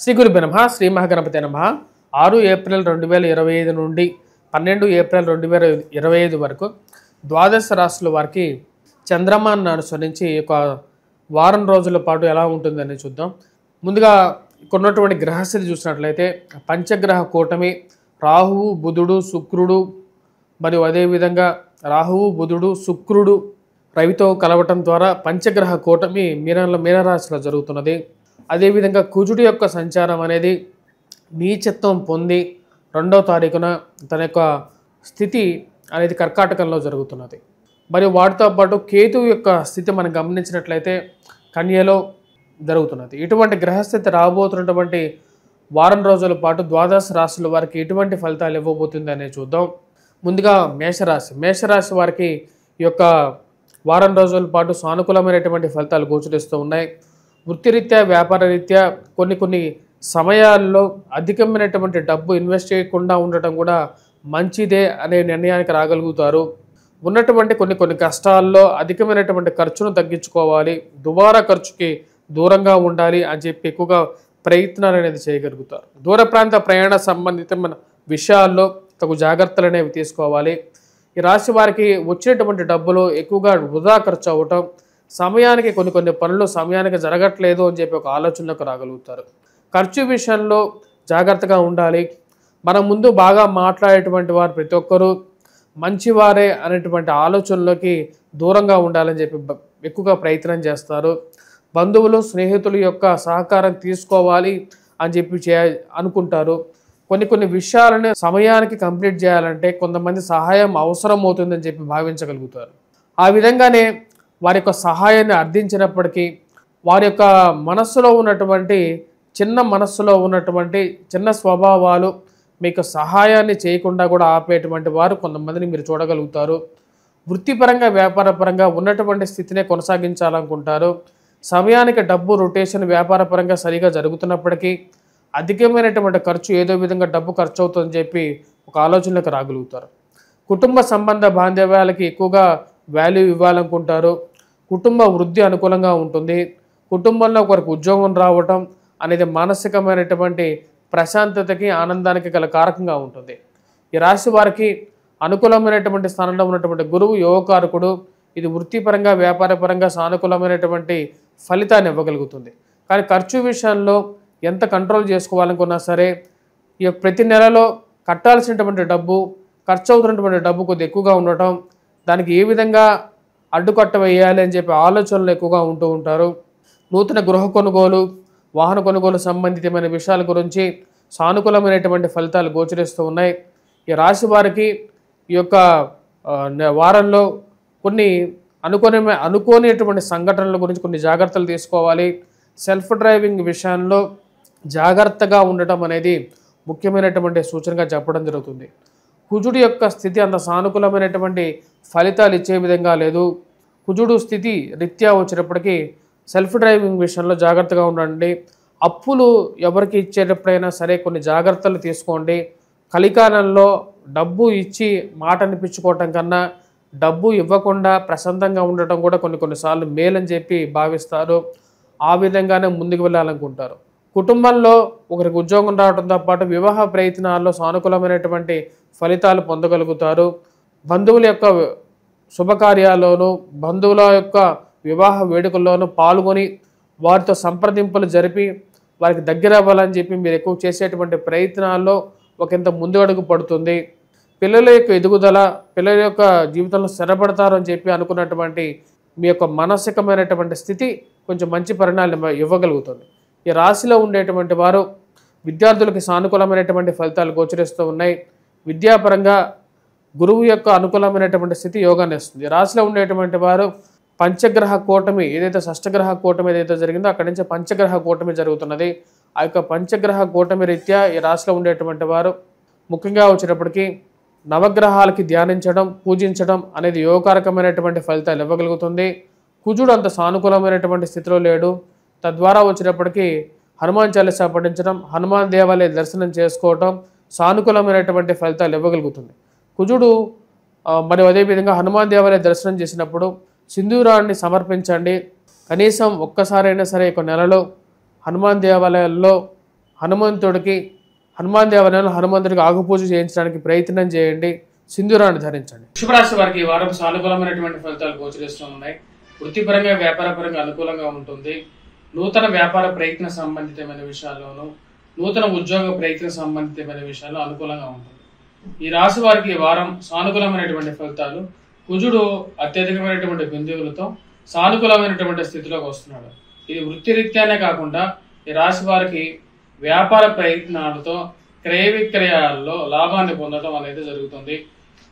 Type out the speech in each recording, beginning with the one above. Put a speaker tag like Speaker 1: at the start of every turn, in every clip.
Speaker 1: శ్రీ గురుభ్యో నమః. శ్రీ మహాగణపతే నమః. 6 ఏప్రిల్ 2025 నుండి 12 ఏప్రిల్ 2025 వరకు ద్వాదశ రాశుల వారికి చంద్రమాన్ని అనుసరించి ఒక వారం రోజుల పాటు ఎలా ఉంటుందని చూద్దాం. ముందుగా కొన్నటువంటి గ్రహస్థితి చూసినట్లయితే పంచగ్రహ కూటమి రాహువు బుధుడు శుక్రుడు మరియు అదేవిధంగా రాహువు బుధుడు శుక్రుడు రవితో కలవటం ద్వారా పంచగ్రహ కూటమి మీనరాశిలో జరుగుతున్నది. అదేవిధంగా కుజుడి యొక్క సంచారం అనేది నీచత్వం పొంది 2వ తారీఖున తన యొక్క స్థితి అనేది కర్కాటకంలో జరుగుతున్నది. మరియు వాటితో పాటు కేతువు యొక్క స్థితి మనం గమనించినట్లయితే కన్యలో జరుగుతున్నది. ఇటువంటి గ్రహస్థితి రాబోతున్నటువంటి వారం రోజుల పాటు ద్వాదశ రాశుల వారికి ఎటువంటి ఫలితాలు ఇవ్వబోతుంది అనేది చూద్దాం. ముందుగా మేషరాశి వారికి ఈ యొక్క వారం రోజుల పాటు సానుకూలమైనటువంటి ఫలితాలు గోచరిస్తూ ఉన్నాయి. వృత్తిరీత్యా వ్యాపార రీత్యా కొన్ని సమయాల్లో అధికమైనటువంటి డబ్బు ఇన్వెస్ట్ చేయకుండా ఉండటం కూడా మంచిదే అనే నిర్ణయానికి రాగలుగుతారు. ఉన్నటువంటి కొన్ని కష్టాల్లో అధికమైనటువంటి ఖర్చును తగ్గించుకోవాలి, దుబారా ఖర్చుకి దూరంగా ఉండాలి అని చెప్పి ఎక్కువగా ప్రయత్నాలు అనేది చేయగలుగుతారు. దూర ప్రాంత ప్రయాణ సంబంధితమైన విషయాల్లో తగు జాగ్రత్తలు అనేవి తీసుకోవాలి. ఈ రాశి వారికి వచ్చేటువంటి డబ్బులు ఎక్కువగా వృధా ఖర్చు అవ్వటం, సమయానికి కొన్ని పనులు సమయానికి జరగట్లేదు అని చెప్పి ఒక ఆలోచనకు రాగలుగుతారు. ఖర్చు విషయంలో జాగ్రత్తగా ఉండాలి. మనం ముందు బాగా మాట్లాడేటువంటి వారు ప్రతి ఒక్కరూ మంచివారే అనేటువంటి ఆలోచనలోకి దూరంగా ఉండాలని చెప్పి ఎక్కువగా ప్రయత్నం చేస్తారు. బంధువులు స్నేహితుల యొక్క సహకారం తీసుకోవాలి అని చెప్పి అనుకుంటారు. కొన్ని విషయాలను సమయానికి కంప్లీట్ చేయాలంటే కొంతమంది సహాయం అవసరం అవుతుందని చెప్పి భావించగలుగుతారు. ఆ విధంగానే వారి యొక్క సహాయాన్ని అర్థించినప్పటికీ వారి యొక్క మనస్సులో ఉన్నటువంటి చిన్న స్వభావాలు మీకు సహాయాన్ని చేయకుండా కూడా ఆపేటువంటి వారు కొంతమందిని మీరు చూడగలుగుతారు. వృత్తిపరంగా వ్యాపారపరంగా ఉన్నటువంటి స్థితినే కొనసాగించాలనుకుంటారు. సమయానికి డబ్బు రొటేషన్ వ్యాపారపరంగా సరిగా జరుగుతున్నప్పటికీ అధికమైనటువంటి ఖర్చు ఏదో విధంగా డబ్బు ఖర్చు అవుతుందని చెప్పి ఒక ఆలోచనలకు రాగలుగుతారు. కుటుంబ సంబంధ బాంధవ్యాలకి ఎక్కువగా వాల్యూ ఇవ్వాలనుకుంటారు. కుటుంబ వృద్ధి అనుకూలంగా ఉంటుంది. కుటుంబంలో ఒకరికి ఉద్యోగం రావటం అనేది మానసికమైనటువంటి ప్రశాంతతకి ఆనందానికి గల కారకంగా ఉంటుంది. ఈ రాశి వారికి అనుకూలమైనటువంటి స్థానంలో ఉన్నటువంటి గురువు యోగకారకుడు. ఇది వృత్తిపరంగా వ్యాపారపరంగా సానుకూలమైనటువంటి ఫలితాన్ని ఇవ్వగలుగుతుంది. కానీ ఖర్చు విషయంలో ఎంత కంట్రోల్ చేసుకోవాలనుకున్నా సరే ఈ ప్రతి నెలలో కట్టాల్సినటువంటి డబ్బు ఖర్చు అవుతున్నటువంటి డబ్బు కొద్దిగా ఎక్కువగా ఉండటం, దానికి ఏ విధంగా అడ్డుకట్ట వేయాలి అని చెప్పి ఆలోచనలు ఎక్కువగా ఉంటూ ఉంటారు. నూతన గృహ కొనుగోలు వాహన కొనుగోలు సంబంధితమైన విషయాల గురించి సానుకూలమైనటువంటి ఫలితాలు గోచరిస్తూ ఉన్నాయి. ఈ రాశి వారికి ఈ యొక్క వారంలో కొన్ని అనుకోనేటువంటి సంఘటనల గురించి కొన్ని జాగ్రత్తలు తీసుకోవాలి. సెల్ఫ్ డ్రైవింగ్ విషయంలో జాగ్రత్తగా ఉండటం అనేది ముఖ్యమైనటువంటి సూచనగా చెప్పడం జరుగుతుంది. కుజుడి యొక్క స్థితి అంత సానుకూలమైనటువంటి ఫలితాలు ఇచ్చే విధంగా లేదు. కుజుడు స్థితి రీత్యా వచ్చినప్పటికీ సెల్ఫ్ డ్రైవింగ్ విషయంలో జాగ్రత్తగా ఉండండి. అప్పులు ఎవరికి ఇచ్చేటప్పుడైనా సరే కొన్ని జాగ్రత్తలు తీసుకోండి. కలికాలంలో డబ్బు ఇచ్చి మాట అనిపించుకోవటం కన్నా డబ్బు ఇవ్వకుండా ప్రశాంతంగా ఉండటం కూడా కొన్నిసార్లు మేలని చెప్పి భావిస్తారు. ఆ విధంగానే ముందుకు వెళ్ళాలనుకుంటారు. కుటుంబంలో ఒకరికి ఉద్యోగం రావడంతో పాటు వివాహ ప్రయత్నాల్లో సానుకూలమైనటువంటి ఫలితాలు పొందగలుగుతారు. బంధువుల యొక్క శుభకార్యాల్లోనూ బంధువుల యొక్క వివాహ వేడుకల్లోనూ పాల్గొని వారితో సంప్రదింపులు జరిపి వారికి దగ్గర అవ్వాలని చెప్పి మీరు ఎక్కువ చేసేటువంటి ప్రయత్నాల్లో ఒకంత ముందు అడుగు పడుతుంది. పిల్లల యొక్క ఎదుగుదల, పిల్లల యొక్క జీవితంలో స్థిరపడతారు అని చెప్పి అనుకున్నటువంటి మీ యొక్క మానసికమైనటువంటి స్థితి కొంచెం మంచి పరిణామం ఇవ్వగలుగుతుంది. ఈ రాశిలో ఉండేటువంటి వారు విద్యార్థులకి సానుకూలమైనటువంటి ఫలితాలు గోచరిస్తూ ఉన్నాయి. విద్యాపరంగా గురువు యొక్క అనుకూలమైనటువంటి స్థితి యోగాన్ని ఇస్తుంది. ఈ రాశిలో ఉండేటువంటి వారు పంచగ్రహ కూటమి ఏదైతే షష్టగ్రహ కూటమి ఏదైతే జరిగిందో అక్కడి నుంచి పంచగ్రహ కూటమి జరుగుతున్నది. ఆ యొక్క పంచగ్రహ కూటమి రీత్యా ఈ రాశిలో ఉండేటువంటి వారు ముఖ్యంగా వచ్చేటప్పటికీ నవగ్రహాలకి ధ్యానించడం పూజించడం అనేది యోగకారకమైనటువంటి ఫలితాలు ఇవ్వగలుగుతుంది. కుజుడు అంత సానుకూలమైనటువంటి స్థితిలో లేడు. తద్వారా వచ్చేటప్పటికీ హనుమాన్ చాలీసా పఠించడం, హనుమాన్ దేవాలయ దర్శనం చేసుకోవటం సానుకూలమైనటువంటి ఫలితాలు ఇవ్వగలుగుతుంది. కుజుడు మరియు అదేవిధంగా హనుమాన్ దేవాలయ దర్శనం చేసినప్పుడు సింధూరాన్ని సమర్పించండి. కనీసం ఒక్కసారైనా సరే ఒక నెలలో హనుమాన్ దేవాలయాల్లో హనుమాన్ దేవాలయంలో హనుమంతుడికి ఆకుపూజ చేయించడానికి ప్రయత్నం చేయండి. సింధూరాన్ని ధరించండి. వృషభరాశి వారికి ఈ వారం సానుకూలమైనటువంటి ఫలితాలు గోచరిస్తూ ఉన్నాయి. వృత్తిపరంగా వ్యాపారపరంగా అనుకూలంగా ఉంటుంది. నూతన వ్యాపార ప్రయత్న సంబంధితమైన విషయాల్లోనూ నూతన ఉద్యోగ ప్రయత్న సంబంధితమైన విషయాల్లో అనుకూలంగా ఉంటుంది. ఈ రాశి వారికి ఈ వారం సానుకూలమైనటువంటి ఫలితాలు. కుజుడు అత్యధికమైనటువంటి బిందువులతో సానుకూలమైనటువంటి స్థితిలోకి వస్తున్నాడు. ఇది వృత్తిరీత్యానే కాకుండా ఈ రాశి వారికి వ్యాపార ప్రయత్నాలతో క్రయ విక్రయాల్లో లాభాన్ని పొందడం అనేది జరుగుతుంది.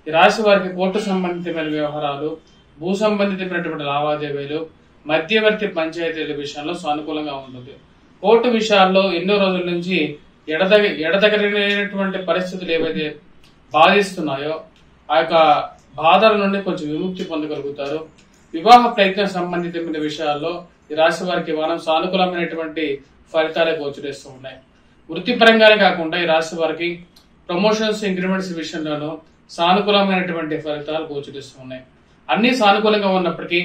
Speaker 1: ఈ రాశి వారికి కోర్టు సంబంధితమైన వ్యవహారాలు, భూ సంబంధితమైనటువంటి లావాదేవీలు, మధ్యవర్తి పంచాయతీల విషయంలో సానుకూలంగా ఉంటుంది. కోర్టు విషయాల్లో ఎన్నో రోజుల నుంచి ఎడతెగలేనటువంటి పరిస్థితులు ఏవైతే బాధిస్తున్నాయో ఆ యొక్క బాధల నుండి కొంచెం విముక్తి పొందగలుగుతారు. వివాహ ప్రయత్న సంబంధితమైన విషయాల్లో ఈ రాశి వారికి వారం సానుకూలమైనటువంటి ఫలితాలే గోచరిస్తూ ఉన్నాయి. వృత్తిపరంగానే కాకుండా ఈ రాశి వారికి ప్రమోషన్స్, ఇంక్రిమెంట్స్ విషయంలోనూ సానుకూలమైనటువంటి ఫలితాలు గోచరిస్తూ ఉన్నాయి. అన్ని సానుకూలంగా ఉన్నప్పటికీ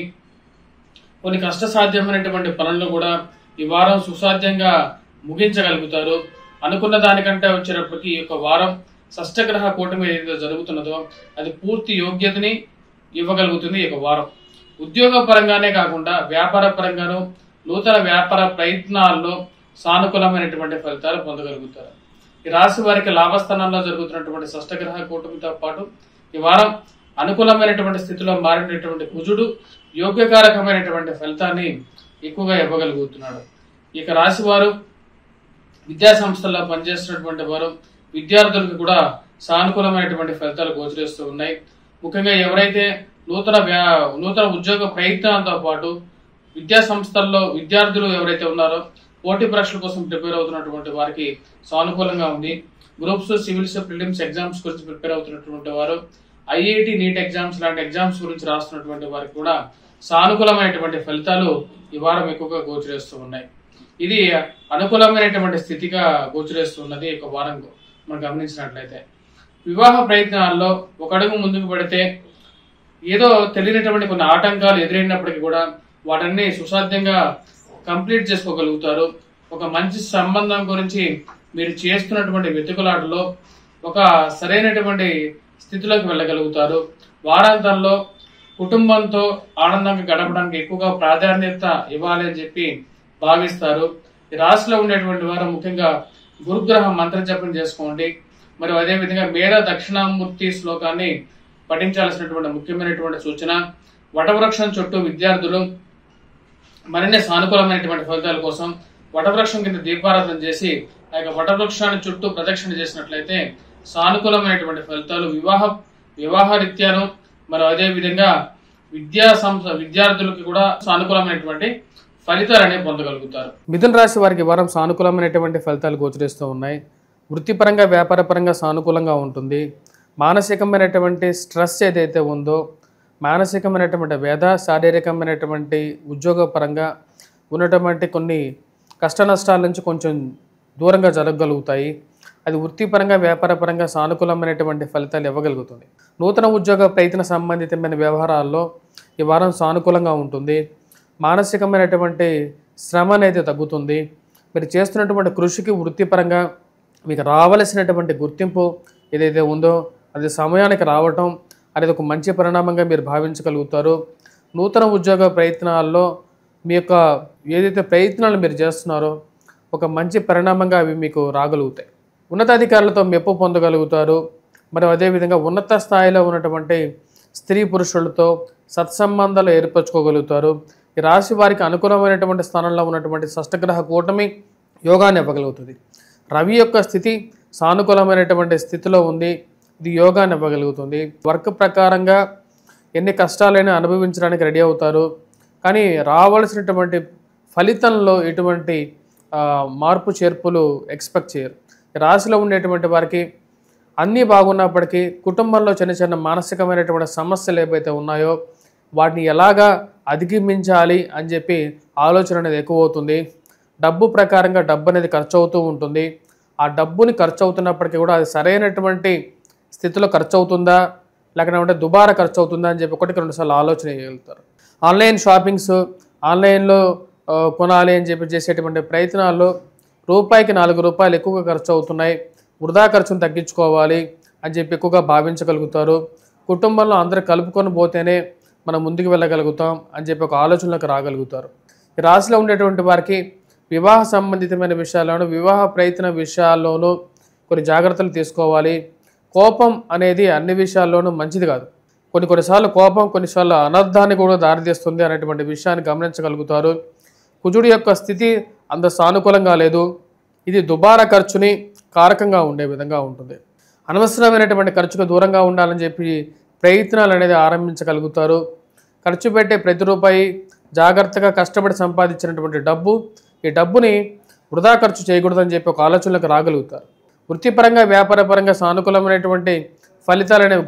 Speaker 1: కొన్ని కష్టసాధ్యమైనటువంటి పనులను కూడా ఈ వారం సుసాధ్యంగా ముగించగలుగుతారు. అనుకున్న దానికంటే వచ్చేటప్పటికి ఈ యొక్క వారం షష్టగ్రహ కూటమి ఏదైతే జరుగుతున్నదో అది పూర్తి యోగ్యతని ఇవ్వగలుగుతుంది ఈ యొక్క వారం. ఉద్యోగ పరంగానే కాకుండా వ్యాపార పరంగాను నూతన వ్యాపార ప్రయత్నాల్లో సానుకూలమైనటువంటి ఫలితాలు పొందగలుగుతారు. ఈ రాశి వారికి లాభస్థానంలో జరుగుతున్నటువంటి షష్టగ్రహ కూటమితో పాటు ఈ వారం అనుకూలమైనటువంటి స్థితిలో మారినటువంటి కుజుడు యోగ్యకారకమైనటువంటి ఫలితాన్ని ఎక్కువగా ఇవ్వగలుగుతున్నాడు. ఇక రాశి వారు విద్యా సంస్థల్లో పనిచేస్తున్నటువంటి వారు విద్యార్థులకు కూడా సానుకూలమైనటువంటి ఫలితాలు గోచరిస్తూ ఉన్నాయి. ముఖ్యంగా ఎవరైతే నూతన ఉద్యోగ ప్రయత్నాలతో పాటు విద్యా సంస్థల్లో విద్యార్థులు ఎవరైతే ఉన్నారో పోటీ పరీక్షల కోసం ప్రిపేర్ అవుతున్నటువంటి వారికి సానుకూలంగా ఉంది. గ్రూప్స్, సివిల్స్, ప్రిలిమ్స్ ఎగ్జామ్స్ గురించి ప్రిపేర్ అవుతున్నటువంటి వారు, ఐఐటి, నీట్ ఎగ్జామ్స్ లాంటి ఎగ్జామ్స్ గురించి రాస్తున్నటువంటి వారికి కూడా సానుకూలమైనటువంటి ఫలితాలు ఈ వారం ఎక్కువగా గోచరిస్తూ ఉన్నాయి. ఇది అనుకూలమైనటువంటి స్థితిగా గోచరిస్తున్నది ఒక వారం మనం గమనించినట్లయితే. వివాహ ప్రయత్నాల్లో ఒక అడుగు ముందుకు పడితే ఏదో తెలియనటువంటి కొన్ని ఆటంకాలు ఎదురైనప్పటికీ కూడా వాటన్ని సుసాధ్యంగా కంప్లీట్ చేసుకోగలుగుతారు. ఒక మంచి సంబంధం గురించి మీరు చేస్తున్నటువంటి వెతుకులాటలో ఒక సరైనటువంటి స్థితిలోకి వెళ్ళగలుగుతారు. వారాంతంలో కుటుంబంతో ఆనందంగా గడపడానికి ఎక్కువగా ప్రాధాన్యత ఇవ్వాలి అని చెప్పి భావిస్తారు. ఈ రాశిలో ఉండేటువంటి వారు ముఖ్యంగా గురుగ్రహ మంత్ర జపం చేసుకోండి. మరియు అదేవిధంగా మేధ దక్షిణామూర్తి శ్లోకాన్ని పఠించాల్సినటువంటి ముఖ్యమైనటువంటి సూచన. వటవృక్షం చుట్టూ విద్యార్థులు మరిన్ని సానుకూలమైనటువంటి ఫలితాల కోసం వటవృక్షం కింద దీపారాధన చేసి ఆ యొక్క వటవృక్షాన్ని చుట్టూ ప్రదక్షిణ చేసినట్లయితే సానుకూలమైనటువంటి ఫలితాలు వివాహ రీత్యాను మరి అదే విధంగా విద్యార్థులకి కూడా సానుకూలమైనటువంటి ఫలితాలు అనేవి పొందగలుగుతారు. మిథున రాశి వారికి వారం సానుకూలమైనటువంటి ఫలితాలు గోచరిస్తూ ఉన్నాయి. వృత్తిపరంగా వ్యాపారపరంగా సానుకూలంగా ఉంటుంది. మానసికమైనటువంటి స్ట్రెస్ ఏదైతే ఉందో, మానసికమైనటువంటి వ్యధ, శారీరకమైనటువంటి ఉద్యోగపరంగా ఉన్నటువంటి కొన్ని కష్ట నష్టాల నుంచి కొంచెం దూరంగా జరగగలుగుతాయి. అది వృత్తిపరంగా వ్యాపారపరంగా సానుకూలమైనటువంటి ఫలితాలు ఇవ్వగలుగుతుంది. నూతన ఉద్యోగ ప్రయత్న సంబంధితమైన వ్యవహారాల్లో ఈ వారం సానుకూలంగా ఉంటుంది. మానసికమైనటువంటి శ్రమ అనేది తగ్గుతుంది. మీరు చేస్తున్నటువంటి కృషికి వృత్తిపరంగా మీకు రావలసినటువంటి గుర్తింపు ఏదైతే ఉందో అది సమయానికి రావటం అనేది ఒక మంచి పరిణామంగా మీరు భావించగలుగుతారు. నూతన ఉద్యోగ ప్రయత్నాల్లో మీ యొక్క ఏదైతే ప్రయత్నాలు మీరు చేస్తున్నారో ఒక మంచి పరిణామంగా అవి మీకు రాగలుగుతాయి. ఉన్నతాధికారులతో మెప్పు పొందగలుగుతారు. మరియు అదేవిధంగా ఉన్నత స్థాయిలో ఉన్నటువంటి స్త్రీ పురుషులతో సత్సంబంధాలు ఏర్పరచుకోగలుగుతారు. ఈ రాశి వారికి అనుకూలమైనటువంటి స్థానంలో ఉన్నటువంటి షష్టగ్రహ కూటమి యోగాన్ని ఇవ్వగలుగుతుంది. రవి యొక్క స్థితి సానుకూలమైనటువంటి స్థితిలో ఉంది. ఇది యోగాన్ని ఇవ్వగలుగుతుంది. వర్క్ ప్రకారంగా ఎన్ని కష్టాలైనా అనుభవించడానికి రెడీ అవుతారు. కానీ రావాల్సినటువంటి ఫలితంలో ఎటువంటి మార్పు చేర్పులు ఎక్స్పెక్ట్ చేయరు. రాశిలో ఉండేటువంటి వారికి అన్నీ బాగున్నప్పటికీ కుటుంబంలో చిన్న చిన్న మానసికమైనటువంటి సమస్యలు ఏవైతే ఉన్నాయో వాటిని ఎలాగా అధిగమించాలి అని చెప్పి ఆలోచన అనేది ఎక్కువ అవుతుంది. డబ్బు ప్రకారంగా డబ్బు అనేది ఖర్చు అవుతూ ఉంటుంది. ఆ డబ్బుని ఖర్చు అవుతున్నప్పటికీ కూడా అది సరైనటువంటి స్థితిలో ఖర్చు అవుతుందా లేకపోతే దుబారా ఖర్చు అవుతుందా అని చెప్పి ఒకటికి రెండుసార్లు ఆలోచన చేయగలుగుతారు. ఆన్లైన్ షాపింగ్స్, ఆన్లైన్లో కొనాలి అని చెప్పి చేసేటువంటి ప్రయత్నాల్లో రూపాయికి 4 రూపాయలు ఎక్కువగా ఖర్చు అవుతున్నాయి, వృధా ఖర్చును తగ్గించుకోవాలి అని చెప్పి ఎక్కువగా భావించగలుగుతారు. కుటుంబంలో అందరూ కలుపుకొని పోతేనే మనం ముందుకు వెళ్ళగలుగుతాం అని చెప్పి ఒక ఆలోచనలోకి రాగలుగుతారు. ఈ రాశిలో ఉండేటువంటి వారికి వివాహ సంబంధితమైన విషయాల్లోనూ, వివాహ ప్రయత్న విషయాల్లోనూ కొన్ని జాగ్రత్తలు తీసుకోవాలి. కోపం అనేది అన్ని విషయాల్లోనూ మంచిది కాదు. కొన్నిసార్లు కోపం కొన్నిసార్లు అనర్థాన్ని కూడా దారితీస్తుంది అనేటువంటి విషయాన్ని గమనించగలుగుతారు. కుజుడి యొక్క స్థితి అంత సానుకూలంగా లేదు. ఇది దుబారా ఖర్చుని కారకంగా ఉండే విధంగా ఉంటుంది. అనవసరమైనటువంటి ఖర్చుకు దూరంగా ఉండాలని చెప్పి ప్రయత్నాలు అనేది ఆరంభించగలుగుతారు. ఖర్చు పెట్టే ప్రతి రూపాయి జాగ్రత్తగా కష్టపడి సంపాదించినటువంటి డబ్బు, ఈ డబ్బుని వృధా ఖర్చు చేయకూడదని చెప్పి ఒక ఆలోచనలకు రాగలుగుతారు. వృత్తిపరంగా వ్యాపారపరంగా సానుకూలమైనటువంటి ఫలితాలు అనేవి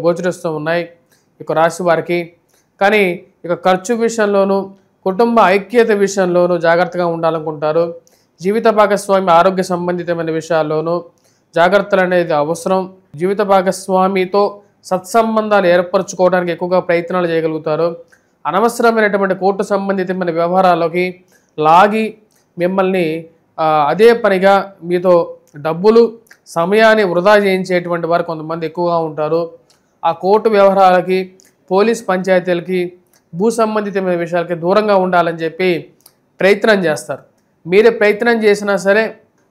Speaker 1: గోచరిస్తూ ఉన్నాయి ఇక రాశి వారికి. కానీ ఇక ఖర్చు విషయంలోనూ కుటుంబ ఐక్యత విషయంలోనూ జాగ్రత్తగా ఉండాలనుకుంటారు. జీవిత భాగస్వామి ఆరోగ్య సంబంధితమైన విషయాల్లోనూ జాగ్రత్తలు అనేది అవసరం. జీవిత భాగస్వామితో సత్సంబంధాలు ఏర్పరచుకోవడానికి ఎక్కువగా ప్రయత్నాలు చేయగలుగుతారు. అనవసరమైనటువంటి కోర్టు సంబంధితమైన వ్యవహారాల్లోకి లాగి మిమ్మల్ని అదే పనిగా మీతో డబ్బులు సమయాన్ని వృధా చేయించేటువంటి వారు కొంతమంది ఎక్కువగా ఉంటారు. ఆ కోర్టు వ్యవహారాలకి, పోలీస్ పంచాయతీలకి, భూ సంబంధితమైన విషయాలకి దూరంగా ఉండాలని చెప్పి ప్రయత్నం చేస్తారు. మీరే ప్రయత్నం చేసినా సరే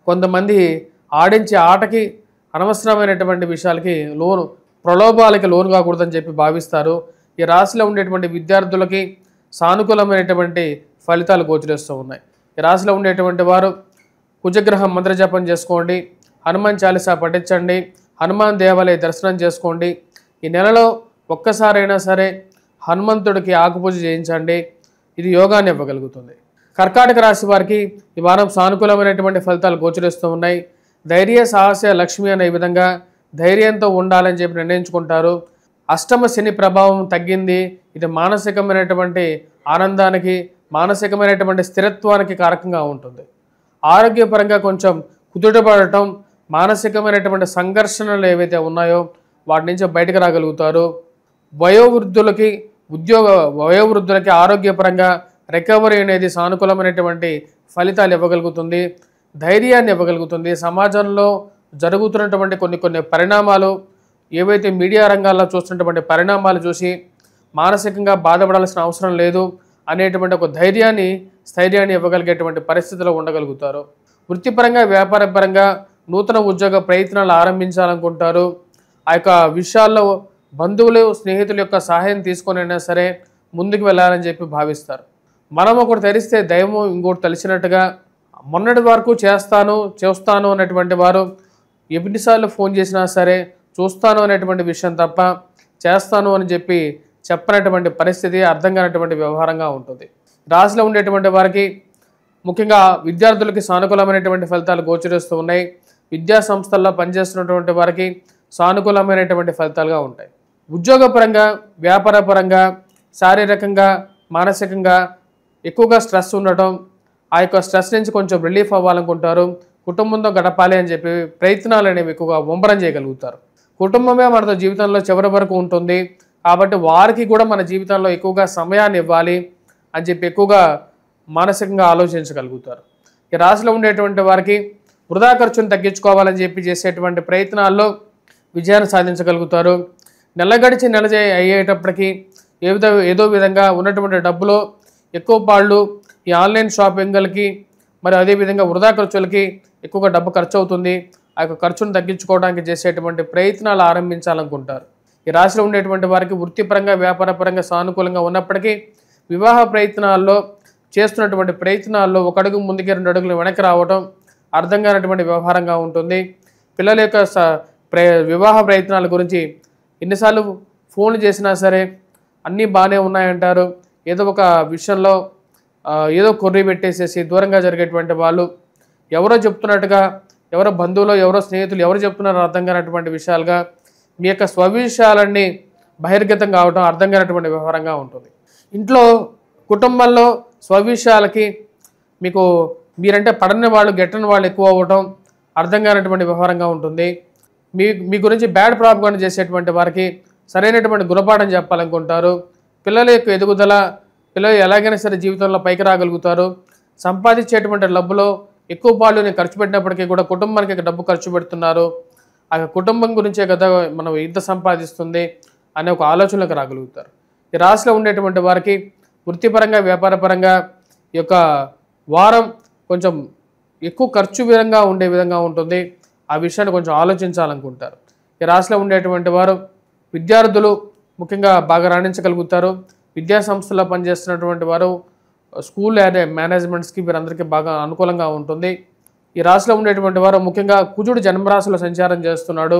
Speaker 1: కొంతమంది ఆడించే ఆటకి, అనవసరమైనటువంటి విషయాలకి ప్రలోభాలకి లోను కాకూడదని చెప్పి భావిస్తారు. ఈ రాశిలో ఉండేటువంటి విద్యార్థులకి సానుకూలమైనటువంటి ఫలితాలు గోచరిస్తూ ఉన్నాయి. ఈ రాశిలో ఉండేటువంటి వారు కుజగ్రహం మంత్రజపం చేసుకోండి, హనుమాన్ చాలీసా పఠించండి, హనుమాన్ దేవాలయ దర్శనం చేసుకోండి. ఈ నెలలో ఒక్కసారైనా సరే హనుమంతుడికి ఆకుపూజ చేయించండి. ఇది యోగాన్ని ఇవ్వగలుగుతుంది. కర్కాటక రాశి వారికి ఈ వారం సానుకూలమైనటువంటి ఫలితాలు గోచరిస్తూ ఉన్నాయి. ధైర్య సాహస లక్ష్మి అనే విధంగా ధైర్యంతో ఉండాలని చెప్పి నిర్ణయించుకుంటారు. అష్టమ శని ప్రభావం తగ్గింది. ఇది మానసికమైనటువంటి ఆనందానికి, మానసికమైనటువంటి స్థిరత్వానికి కారకంగా ఉంటుంది. ఆరోగ్యపరంగా కొంచెం కుదుటపడటం, మానసికమైనటువంటి సంఘర్షణలు ఏవైతే ఉన్నాయో వాటి నుంచి బయటకు రాగలుగుతారు. వయోవృద్ధులకి ఆరోగ్యపరంగా రికవరీ అనేది సానుకూలమైనటువంటి ఫలితాలు ఇవ్వగలుగుతుంది, ధైర్యాన్ని ఇవ్వగలుగుతుంది. సమాజంలో జరుగుతున్నటువంటి కొన్ని పరిణామాలు, ఏవైతే మీడియా రంగాల్లో చూస్తున్నటువంటి పరిణామాలు చూసి మానసికంగా బాధపడాల్సిన అవసరం లేదు అనేటువంటి ఒక స్థైర్యాన్ని ఇవ్వగలిగేటువంటి పరిస్థితిలో ఉండగలుగుతారు. వృత్తిపరంగా వ్యాపారపరంగా నూతన ఉద్యోగ ప్రయత్నాలు ఆరంభించాలనుకుంటారు. ఆ యొక్క విషయాల్లో బంధువులు, స్నేహితుల యొక్క సహాయం తీసుకొనైనా సరే ముందుకు వెళ్ళాలని చెప్పి భావిస్తారు. మనం ఒకటి తెలిస్తే దైవం ఇంకోటి తెలిసినట్టుగా మొన్నటి వరకు చేస్తాను అనేటువంటి వారు ఎన్నిసార్లు ఫోన్ చేసినా సరే చూస్తాను అనేటువంటి విషయం తప్ప చేస్తాను అని చెప్పి చెప్పనటువంటి పరిస్థితి, అర్థం కానటువంటి వ్యవహారంగా ఉంటుంది. రాశిలో ఉండేటువంటి వారికి ముఖ్యంగా విద్యార్థులకి సానుకూలమైనటువంటి ఫలితాలు గోచరిస్తూ ఉన్నాయి. విద్యా సంస్థల్లో పనిచేస్తున్నటువంటి వారికి సానుకూలమైనటువంటి ఫలితాలుగా ఉంటాయి. ఉద్యోగపరంగా, వ్యాపారపరంగా, శారీరకంగా, మానసికంగా ఎక్కువగా స్ట్రెస్ ఉండటం, ఆ యొక్క స్ట్రెస్ నుంచి కొంచెం రిలీఫ్ అవ్వాలనుకుంటారు. కుటుంబంతో గడపాలి అని చెప్పి ప్రయత్నాలు అనేవి ఎక్కువగా ముమ్మరం చేయగలుగుతారు. కుటుంబమే మనతో జీవితంలో చివరి వరకు ఉంటుంది కాబట్టి వారికి కూడా మన జీవితంలో ఎక్కువగా సమయాన్ని ఇవ్వాలి అని చెప్పి ఎక్కువగా మానసికంగా ఆలోచించగలుగుతారు. ఈ రాశిలో ఉండేటువంటి వారికి వృధా ఖర్చును తగ్గించుకోవాలని చెప్పి చేసేటువంటి ప్రయత్నాల్లో విజయాన్ని సాధించగలుగుతారు. నెల అయ్యేటప్పటికీ ఏదో విధంగా ఉన్నటువంటి డబ్బులో ఎక్కువ పాళ్ళు ఈ ఆన్లైన్ షాపింగ్లకి, మరి అదేవిధంగా వృధా ఖర్చులకి ఎక్కువగా డబ్బు ఖర్చు అవుతుంది. ఆ యొక్క ఖర్చును తగ్గించుకోవడానికి చేసేటువంటి ప్రయత్నాలు ఆరంభించాలనుకుంటారు. ఈ రాశిలో ఉండేటువంటి వారికి వృత్తిపరంగా, వ్యాపారపరంగా సానుకూలంగా ఉన్నప్పటికీ వివాహ ప్రయత్నాల్లో చేస్తున్నటువంటి ప్రయత్నాల్లో ఒక అడుగు ముందుకి 2 అడుగులు వెనక్కి రావడం అర్థం కానటువంటి వ్యవహారంగా ఉంటుంది. పిల్లల యొక్క వివాహ ప్రయత్నాల గురించి ఎన్నిసార్లు ఫోన్లు చేసినా సరే అన్నీ బాగానే ఉన్నాయంటారు. ఏదో ఒక విషయంలో ఏదో కొర్రీ పెట్టేసేసి దూరంగా జరిగేటువంటి వాళ్ళు ఎవరో చెప్తున్నట్టుగా, ఎవరో బంధువులు, ఎవరో స్నేహితులు ఎవరు చెప్తున్నారో అర్థం కానటువంటి విషయాలుగా మీ యొక్క స్వవిషయాలన్నీ బహిర్గతం కావడం అర్థం కానటువంటి వ్యవహారంగా ఉంటుంది. ఇంట్లో కుటుంబంలో స్వవిషయాలకి మీరంటే పడని వాళ్ళు, గెట్టని వాళ్ళు ఎక్కువ అవ్వటం అర్థం కానటువంటి వ్యవహారంగా ఉంటుంది. మీ గురించి బ్యాడ్ ప్రాపగాండా చేసేటువంటి వారికి సరైనటువంటి గుణపాఠం చెప్పాలనుకుంటారు. పిల్లల యొక్క ఎదుగుదల, పిల్లలు ఎలాగైనా సరే జీవితంలో పైకి రాగలుగుతారు. సంపాదించేటువంటి డబ్బులో ఎక్కువ పాలుని ఖర్చు పెట్టినప్పటికీ కూడా కుటుంబానికి డబ్బు ఖర్చు పెడుతున్నారు, ఆ కుటుంబం గురించే కదా మనం ఇంత సంపాదిస్తుంది అనే ఒక ఆలోచనలకు రాగలుగుతారు. ఈ రాశిలో ఉండేటువంటి వారికి వృత్తిపరంగా వ్యాపారపరంగా ఈ యొక్క వారం కొంచెం ఎక్కువ ఖర్చు విధంగా ఉండే విధంగా ఉంటుంది. ఆ విషయాన్ని కొంచెం ఆలోచించాలనుకుంటారు. ఈ రాశిలో ఉండేటువంటి వారు విద్యార్థులు ముఖ్యంగా బాగా రాణించగలుగుతారు. విద్యా సంస్థల్లో పనిచేస్తున్నటువంటి వారు స్కూల్ మేనేజ్మెంట్స్కి వీరందరికీ బాగా అనుకూలంగా ఉంటుంది. ఈ రాశిలో ఉండేటువంటి వారు ముఖ్యంగా కుజుడు జన్మరాశిలో సంచారం చేస్తున్నాడు,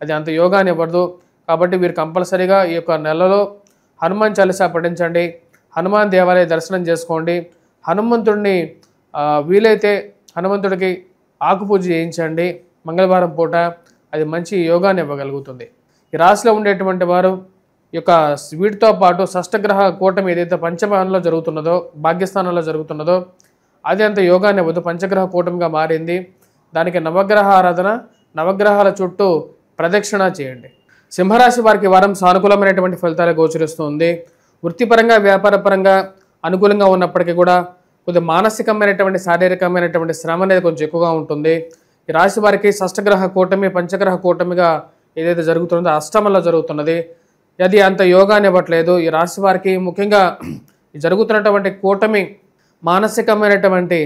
Speaker 1: అది అంత యోగాన్ని ఇవ్వదు. కాబట్టి వీరు కంపల్సరీగా ఈ యొక్క నెలలో హనుమాన్ చాలీసా పఠించండి, హనుమాన్ దేవాలయ దర్శనం చేసుకోండి, హనుమంతుడిని వీలైతే హనుమంతుడికి ఆకుపూజ చేయించండి మంగళవారం పూట, అది మంచి యోగాన్ని ఇవ్వగలుగుతుంది. ఈ రాశిలో ఉండేటువంటి వారు ఈ యొక్క వీటితో పాటు షష్టగ్రహ కూటమి ఏదైతే పంచమంలో జరుగుతున్నదో, భాగ్యస్థానంలో జరుగుతున్నదో అది అంత యోగాన్ని ఇవ్వదు, పంచగ్రహ కూటమిగా మారింది. దానికి నవగ్రహ ఆరాధన, నవగ్రహాల చుట్టూ ప్రదక్షిణ చేయండి. సింహరాశి వారికి వారం సానుకూలమైనటువంటి ఫలితాలు గోచరిస్తుంది. వృత్తిపరంగా వ్యాపారపరంగా అనుకూలంగా ఉన్నప్పటికీ కూడా కొద్దిగా మానసికమైనటువంటి శారీరకమైనటువంటి శ్రమ అనేది కొంచెం ఎక్కువగా ఉంటుంది. ఈ రాశి వారికి షష్టగ్రహ కూటమి పంచగ్రహ కూటమిగా ఏదైతే జరుగుతుందో అష్టమంలో జరుగుతున్నది, అది అంత యోగాన్ని ఇవ్వట్లేదు. ఈ రాశి వారికి ముఖ్యంగా జరుగుతున్నటువంటి కూటమి మానసికమైనటువంటి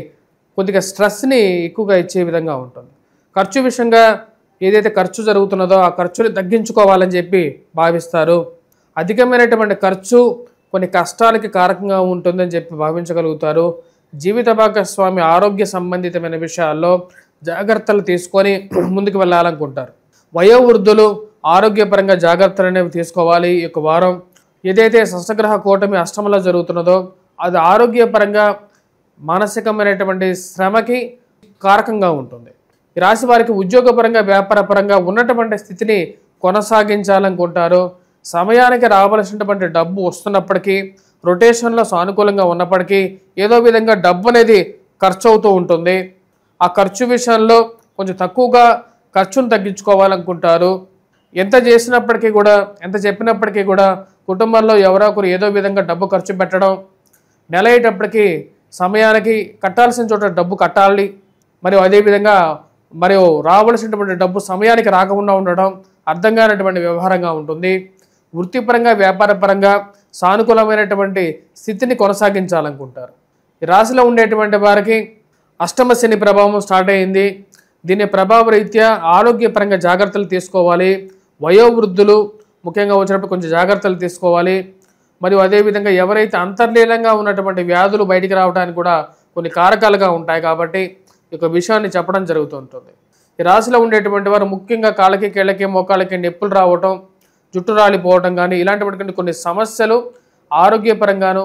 Speaker 1: కొద్దిగా స్ట్రెస్ని ఎక్కువగా ఇచ్చే విధంగా ఉంటుంది. ఖర్చు విషయంగా ఏదైతే ఖర్చు జరుగుతున్నదో ఆ ఖర్చుని తగ్గించుకోవాలని చెప్పి భావిస్తారు. అధికమైనటువంటి ఖర్చు కొన్ని కష్టాలకి కారకంగా ఉంటుందని చెప్పి భావించగలుగుతారు. జీవిత భాగస్వామి ఆరోగ్య సంబంధితమైన విషయాల్లో జాగ్రత్తలు తీసుకొని ముందుకు వెళ్ళాలనుకుంటారు. వయోవృద్ధులు ఆరోగ్యపరంగా జాగ్రత్తలు అనేవి తీసుకోవాలి. ఈ యొక్క వారం ఏదైతే షష్టగ్రహ కూటమి అష్టమంలో జరుగుతున్నదో అది ఆరోగ్యపరంగా మానసికమైనటువంటి శ్రమకి కారకంగా ఉంటుంది. ఈ రాశి వారికి ఉద్యోగపరంగా వ్యాపారపరంగా ఉన్నటువంటి స్థితిని కొనసాగించాలనుకుంటారు. సమయానికి రావాల్సినటువంటి డబ్బు వస్తున్నప్పటికీ, రొటేషన్లో సానుకూలంగా ఉన్నప్పటికీ ఏదో విధంగా డబ్బు అనేది ఖర్చు అవుతూ ఉంటుంది. ఆ ఖర్చు విషయంలో కొంచెం తక్కువగా ఖర్చును తగ్గించుకోవాలనుకుంటారు. ఎంత చేసినప్పటికీ కూడా, ఎంత చెప్పినప్పటికీ కూడా కుటుంబంలో ఎవరో ఒకరు ఏదో విధంగా డబ్బు ఖర్చు పెట్టడం, నెల అయ్యేటప్పటికీ సమయానికి కట్టాల్సిన చోట డబ్బు కట్టాలి, మరియు అదేవిధంగా మరియు రావాల్సినటువంటి డబ్బు సమయానికి రాకుండా ఉండడం అర్థం కానటువంటి వ్యవహారంగా ఉంటుంది. వృత్తిపరంగా వ్యాపారపరంగా సానుకూలమైనటువంటి స్థితిని కొనసాగించాలనుకుంటారు. ఈ రాశిలో ఉండేటువంటి వారికి అష్టమ శని ప్రభావం స్టార్ట్ అయింది. దీని ప్రభావ రీత్యా ఆరోగ్యపరంగా జాగ్రత్తలు తీసుకోవాలి. వయోవృద్ధులు ముఖ్యంగా వచ్చినప్పుడు కొంచెం జాగ్రత్తలు తీసుకోవాలి. మరియు అదేవిధంగా ఎవరైతే అంతర్లీనంగా ఉన్నటువంటి వ్యాధులు బయటికి రావడానికి కూడా కొన్ని కారకాలుగా ఉంటాయి. కాబట్టి ఈ యొక్క విషయాన్ని చెప్పడం జరుగుతుంటుంది. ఈ రాశిలో ఉండేటువంటి వారు ముఖ్యంగా కాళ్ళకి కీళ్ళకి మోకాళ్ళకి నొప్పులు రావటం, జుట్టు రాలిపోవటం కానీ ఇలాంటివి కొన్ని సమస్యలు ఆరోగ్యపరంగాను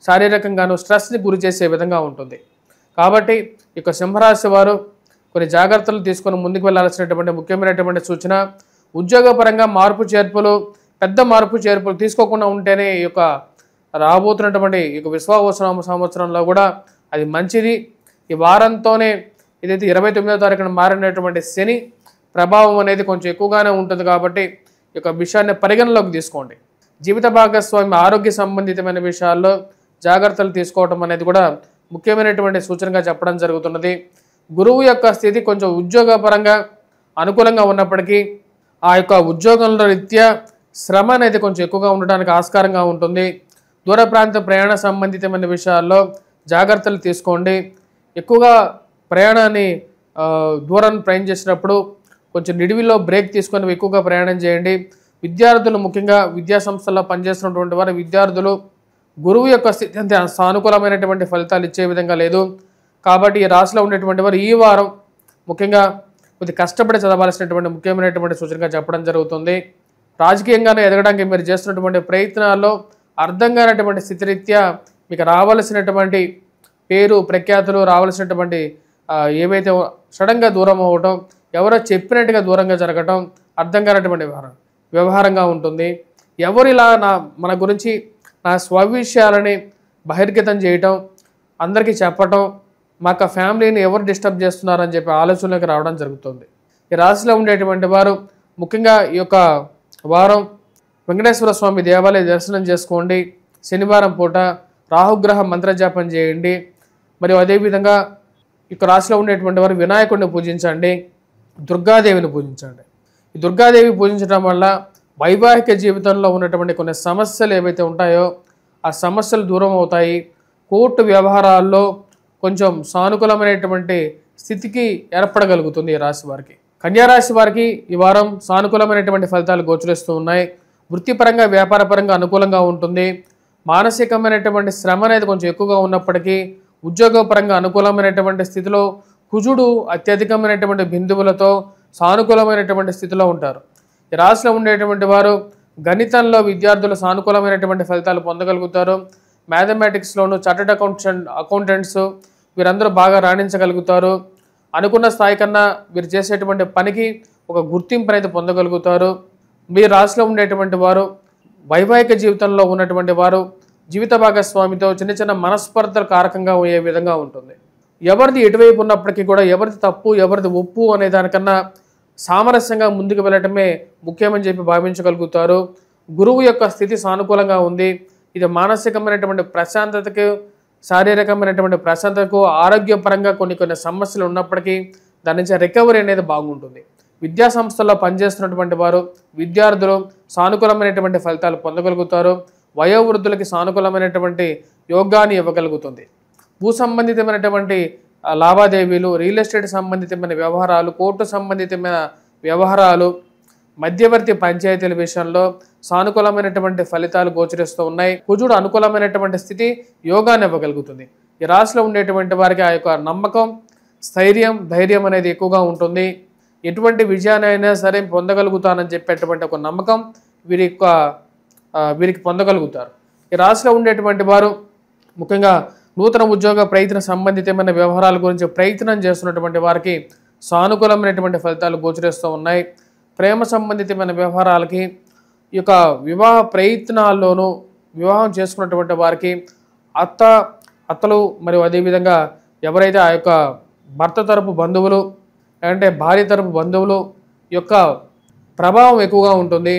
Speaker 1: శారీరకంగాను స్ట్రెస్ని గురి చేసే విధంగా ఉంటుంది. కాబట్టి ఈ యొక్క సింహరాశి వారు కొన్ని జాగ్రత్తలు తీసుకొని ముందుకు వెళ్ళాల్సినటువంటి ముఖ్యమైనటువంటి సూచన, ఉద్యోగపరంగా మార్పు చేర్పులు, పెద్ద మార్పు చేర్పులు తీసుకోకుండా ఉంటేనే ఈ యొక్క రాబోతున్నటువంటి ఈ యొక్క విశ్వావసనామ సంవత్సరంలో కూడా అది మంచిది. ఈ వారంతోనే ఏదైతే 29వ తారీఖున మారినటువంటి శని ప్రభావం అనేది కొంచెం ఎక్కువగానే ఉంటుంది. కాబట్టి ఈ యొక్క విషయాన్ని పరిగణలోకి తీసుకోండి. జీవిత భాగస్వామి ఆరోగ్య సంబంధితమైన విషయాల్లో జాగ్రత్తలు తీసుకోవడం అనేది కూడా ముఖ్యమైనటువంటి సూచనగా చెప్పడం జరుగుతున్నది. గురువు యొక్క స్థితి కొంచెం ఉద్యోగపరంగా అనుకూలంగా ఉన్నప్పటికీ ఆ యొక్క ఉద్యోగంలో రీత్యా శ్రమ అనేది కొంచెం ఎక్కువగా ఉండడానికి ఆస్కారంగా ఉంటుంది. దూర ప్రాంత ప్రయాణ సంబంధితమైన విషయాల్లో జాగ్రత్తలు తీసుకోండి. ఎక్కువగా ప్రయాణాన్ని దూరాన్ని ప్రయాణం చేసినప్పుడు కొంచెం నిడివిలో బ్రేక్ తీసుకొని ఎక్కువగా ప్రయాణం చేయండి. విద్యార్థులు ముఖ్యంగా విద్యా సంస్థల్లో పనిచేస్తున్నటువంటి వారు విద్యార్థులు గురువు యొక్క స్థితి అంతే సానుకూలమైనటువంటి ఫలితాలు ఇచ్చే విధంగా లేదు. కాబట్టి ఈ రాశిలో ఉండేటువంటి వారు ఈ వారం ముఖ్యంగా కొద్దిగా కష్టపడి చదవాల్సినటువంటి ముఖ్యమైనటువంటి సూచనగా చెప్పడం జరుగుతుంది. రాజకీయంగానే ఎదగడానికి మీరు చేస్తున్నటువంటి ప్రయత్నాల్లో అర్థం కానటువంటి స్థితిరీత్యా మీకు రావాల్సినటువంటి పేరు ప్రఖ్యాతులు రావాల్సినటువంటి ఏవైతే సడన్గా దూరం అవ్వటం, ఎవరో చెప్పినట్టుగా దూరంగా జరగటం అర్థం కానటువంటి వ్యవహారంగా ఉంటుంది. ఎవరిలా మన గురించి నా స్వవిషయాలని బహిర్గతం చేయటం, అందరికీ చెప్పటం, మాకు ఫ్యామిలీని ఎవరు డిస్టర్బ్ చేస్తున్నారని చెప్పి ఆలోచనలోకి రావడం జరుగుతుంది. ఈ రాశిలో ఉండేటువంటి వారు ముఖ్యంగా ఈ యొక్క వారం వెంకటేశ్వర స్వామి దేవాలయ దర్శనం చేసుకోండి. శనివారం పూట రాహుగ్రహ మంత్రజాపం చేయండి. మరియు అదేవిధంగా ఇక రాశిలో ఉండేటువంటి వారు వినాయకుడిని పూజించండి, దుర్గాదేవిని పూజించండి. ఈ దుర్గాదేవి పూజించడం వల్ల వైవాహిక జీవితంలో ఉన్నటువంటి కొన్ని సమస్యలు ఏవైతే ఉంటాయో ఆ సమస్యలు దూరం అవుతాయి. కోర్టు వ్యవహారాల్లో కొంచెం సానుకూలమైనటువంటి స్థితికి ఏర్పడగలుగుతుంది ఈ రాశి వారికి. కన్యారాశి వారికి ఈ వారం సానుకూలమైనటువంటి ఫలితాలు గోచరిస్తూ ఉన్నాయి. వృత్తిపరంగా వ్యాపారపరంగా అనుకూలంగా ఉంటుంది. మానసికమైనటువంటి శ్రమ అనేది కొంచెం ఎక్కువగా ఉన్నప్పటికీ ఉద్యోగపరంగా అనుకూలమైనటువంటి స్థితిలో కుజుడు అత్యధికమైనటువంటి బిందువులతో సానుకూలమైనటువంటి స్థితిలో ఉంటారు. ఈ రాశిలో ఉండేటువంటి వారు గణితంలో విద్యార్థులు సానుకూలమైనటువంటి ఫలితాలు పొందగలుగుతారు. మ్యాథమెటిక్స్లోను చార్టెడ్ అకౌంటెంట్స్ వీరందరూ బాగా రాణించగలుగుతారు. అనుకున్న స్థాయి కన్నా వీరు చేసేటువంటి పనికి ఒక గుర్తింపు అనేది పొందగలుగుతారు. మీ రాశిలో ఉండేటువంటి వారు వైవాహిక జీవితంలో ఉన్నటువంటి వారు జీవిత భాగస్వామితో చిన్న చిన్న మనస్పర్ధలు కారకంగా అయ్యే విధంగా ఉంటుంది. ఎవరిది ఎటువైపు ఉన్నప్పటికీ కూడా ఎవరిది తప్పు ఎవరిది ఒప్పు అనే దానికన్నా సామరస్యంగా ముందుకు వెళ్ళటమే ముఖ్యమని చెప్పి భావించగలుగుతారు. గురువు యొక్క స్థితి సానుకూలంగా ఉంది. ఇది మానసికమైనటువంటి ప్రశాంతతకు శారీరకమైనటువంటి ప్రశాంతతకు ఆరోగ్యపరంగా కొన్ని సమస్యలు ఉన్నప్పటికీ దాని నుంచి రికవరీ అనేది బాగుంటుంది. విద్యా సంస్థల్లో పనిచేస్తున్నటువంటి వారు విద్యార్థులు సానుకూలమైనటువంటి ఫలితాలు పొందగలుగుతారు. వయోవృద్ధులకి సానుకూలమైనటువంటి యోగాన్ని ఇవ్వగలుగుతుంది. భూ సంబంధితమైనటువంటి లావాదేవీలు, రియల్ ఎస్టేట్ సంబంధితమైన వ్యవహారాలు, కోర్టు సంబంధితమైన వ్యవహారాలు, మధ్యవర్తి పంచాయతీల విషయంలో సానుకూలమైనటువంటి ఫలితాలు గోచరిస్తూ ఉన్నాయి. కుజుడు అనుకూలమైనటువంటి స్థితి యోగాన్ని ఇవ్వగలుగుతుంది. ఈ రాశిలో ఉండేటువంటి వారికి ఆ యొక్క నమ్మకం, స్థైర్యం, ధైర్యం అనేది ఎక్కువగా ఉంటుంది. ఎటువంటి విజయాన్ని అయినా సరే పొందగలుగుతానని చెప్పేటువంటి ఒక నమ్మకం వీరికి పొందగలుగుతారు. ఈ రాశిలో ఉండేటువంటి వారు ముఖ్యంగా నూతన ఉద్యోగ ప్రయత్న సంబంధితమైన వ్యవహారాల గురించి ప్రయత్నం చేస్తున్నటువంటి వారికి సానుకూలమైనటువంటి ఫలితాలు గోచరిస్తూ ఉన్నాయి. ప్రేమ సంబంధితమైన వ్యవహారాలకి ఈ యొక్క వివాహ ప్రయత్నాల్లోనూ వివాహం చేసుకున్నటువంటి వారికి అత్తలు మరియు అదేవిధంగా ఎవరైతే ఆ యొక్క భర్త తరపు బంధువులు అంటే భార్య తరపు బంధువులు యొక్క ప్రభావం ఎక్కువగా ఉంటుంది.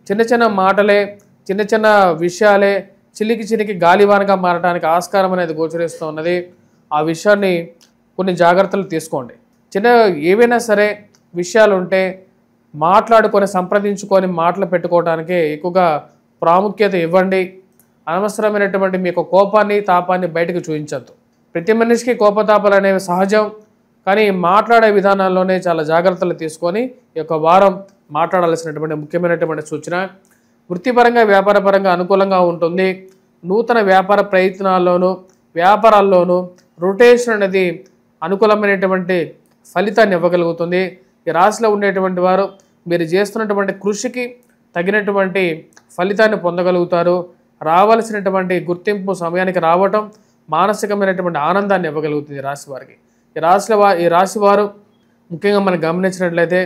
Speaker 1: చిన్న చిన్న మాటలే, చిన్న చిన్న విషయాలే చిలికి గాలివానగా మారడానికి ఆస్కారం అనేది గోచరిస్తూ ఉన్నది. ఆ విషయాన్ని కొన్ని జాగ్రత్తలు తీసుకోండి. ఏవైనా సరే విషయాలు ఉంటే మాట్లాడుకొని సంప్రదించుకొని మాటలు పెట్టుకోవడానికి ఎక్కువగా ప్రాముఖ్యత ఇవ్వండి. అనవసరమైనటువంటి మీ యొక్క కోపాన్ని తాపాన్ని బయటకు చూపించద్దు. ప్రతి మనిషికి కోపతాపాలు అనేవి సహజం. కానీ మాట్లాడే విధానాల్లోనే చాలా జాగ్రత్తలు తీసుకొని ఈ యొక్క వారం మాట్లాడాల్సినటువంటి ముఖ్యమైనటువంటి సూచన. వృత్తిపరంగా వ్యాపారపరంగా అనుకూలంగా ఉంటుంది. నూతన వ్యాపార ప్రయత్నాల్లోనూ వ్యాపారాల్లోనూ రొటేషన్ అనేది అనుకూలమైనటువంటి ఫలితాన్ని ఇవ్వగలుగుతుంది. ఈ రాశిలో ఉండేటువంటి వారు మీరు చేస్తున్నటువంటి కృషికి తగినటువంటి ఫలితాన్ని పొందగలుగుతారు. రావాల్సినటువంటి గుర్తింపు సమయానికి రావటం మానసికమైనటువంటి ఆనందాన్ని ఇవ్వగలుగుతుంది రాశి వారికి. ఈ రాశి వారు ముఖ్యంగా మనం గమనించినట్లయితే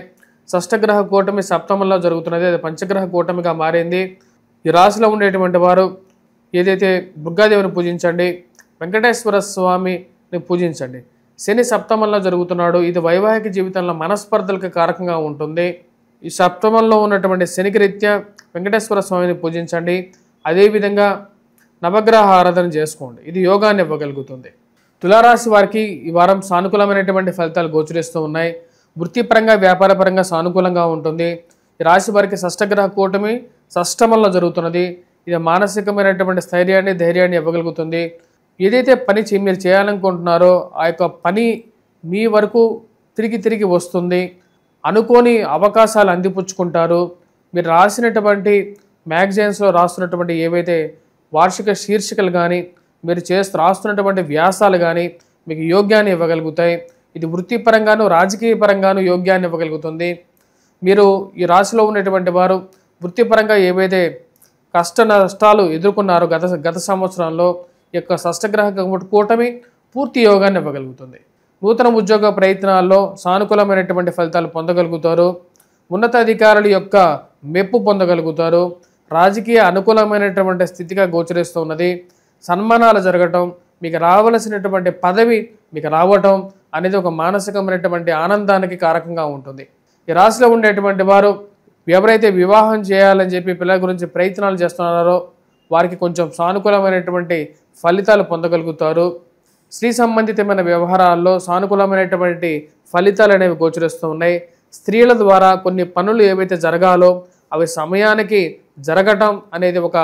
Speaker 1: షష్టగ్రహ కూటమి సప్తమంలో జరుగుతున్నది, అది పంచగ్రహ కూటమిగా మారింది. ఈ రాశిలో ఉండేటువంటి వారు ఏదైతే దుర్గాదేవిని పూజించండి, వెంకటేశ్వర స్వామిని పూజించండి. శని సప్తమంలో జరుగుతున్నాడు. ఇది వైవాహిక జీవితంలో మనస్పర్ధలకు కారకంగా ఉంటుంది. ఈ సప్తమంలో ఉన్నటువంటి శనికి రీత్యా వెంకటేశ్వర స్వామిని పూజించండి. అదేవిధంగా నవగ్రహ ఆరాధన చేసుకోండి. ఇది యోగాన్ని ఇవ్వగలుగుతుంది. తులారాశి వారికి ఈ వారం సానుకూలమైనటువంటి ఫలితాలు గోచరిస్తూ ఉన్నాయి. వృత్తిపరంగా వ్యాపారపరంగా సానుకూలంగా ఉంటుంది. ఈ రాశి వారికి షష్టగ్రహ కూటమి షష్టమంలో జరుగుతున్నది. ఇది మానసికమైనటువంటి స్థైర్యాన్ని ధైర్యాన్ని ఇవ్వగలుగుతుంది. ఏదైతే పని మీరు చేయాలనుకుంటున్నారో ఆ యొక్క పని మీ వరకు తిరిగి వస్తుంది. అనుకోని అవకాశాలు అందిపుచ్చుకుంటారు. మీరు రాసినటువంటి మ్యాగజైన్స్లో రాస్తున్నటువంటి ఏవైతే వార్షిక శీర్షికలు కానీ మీరు రాస్తున్నటువంటి వ్యాసాలు కానీ మీకు యోగ్యాన్ని ఇవ్వగలుగుతాయి. ఇది వృత్తిపరంగాను రాజకీయ పరంగాను యోగ్యాన్ని ఇవ్వగలుగుతుంది. మీరు ఈ రాశిలో ఉన్నటువంటి వారు వృత్తిపరంగా ఏవైతే కష్ట నష్టాలు ఎదుర్కొన్నారో గత సంవత్సరంలో ఈ యొక్క షష్టగ్రహ కూటమి పూర్తి యోగాన్ని ఇవ్వగలుగుతుంది. నూతన ఉద్యోగ ప్రయత్నాల్లో సానుకూలమైనటువంటి ఫలితాలు పొందగలుగుతారు. ఉన్నతాధికారుల యొక్క మెప్పు పొందగలుగుతారు. రాజకీయ అనుకూలమైనటువంటి స్థితిగా గోచరిస్తూ ఉన్నది. సన్మానాలు జరగటం, మీకు రావలసినటువంటి పదవి మీకు రావటం అనేది ఒక మానసికమైనటువంటి ఆనందానికి కారకంగా ఉంటుంది. ఈ రాశిలో ఉండేటువంటి వారు ఎవరైతే వివాహం చేయాలని చెప్పి పిల్లల గురించి ప్రయత్నాలు చేస్తున్నారో వారికి కొంచెం సానుకూలమైనటువంటి ఫలితాలు పొందగలుగుతారు. స్త్రీ సంబంధితమైన వ్యవహారాల్లో సానుకూలమైనటువంటి ఫలితాలు అనేవి గోచరిస్తూ ఉన్నాయి. స్త్రీల ద్వారా కొన్ని పనులు ఏవైతే జరగాలో అవి సమయానికి జరగటం అనేది ఒక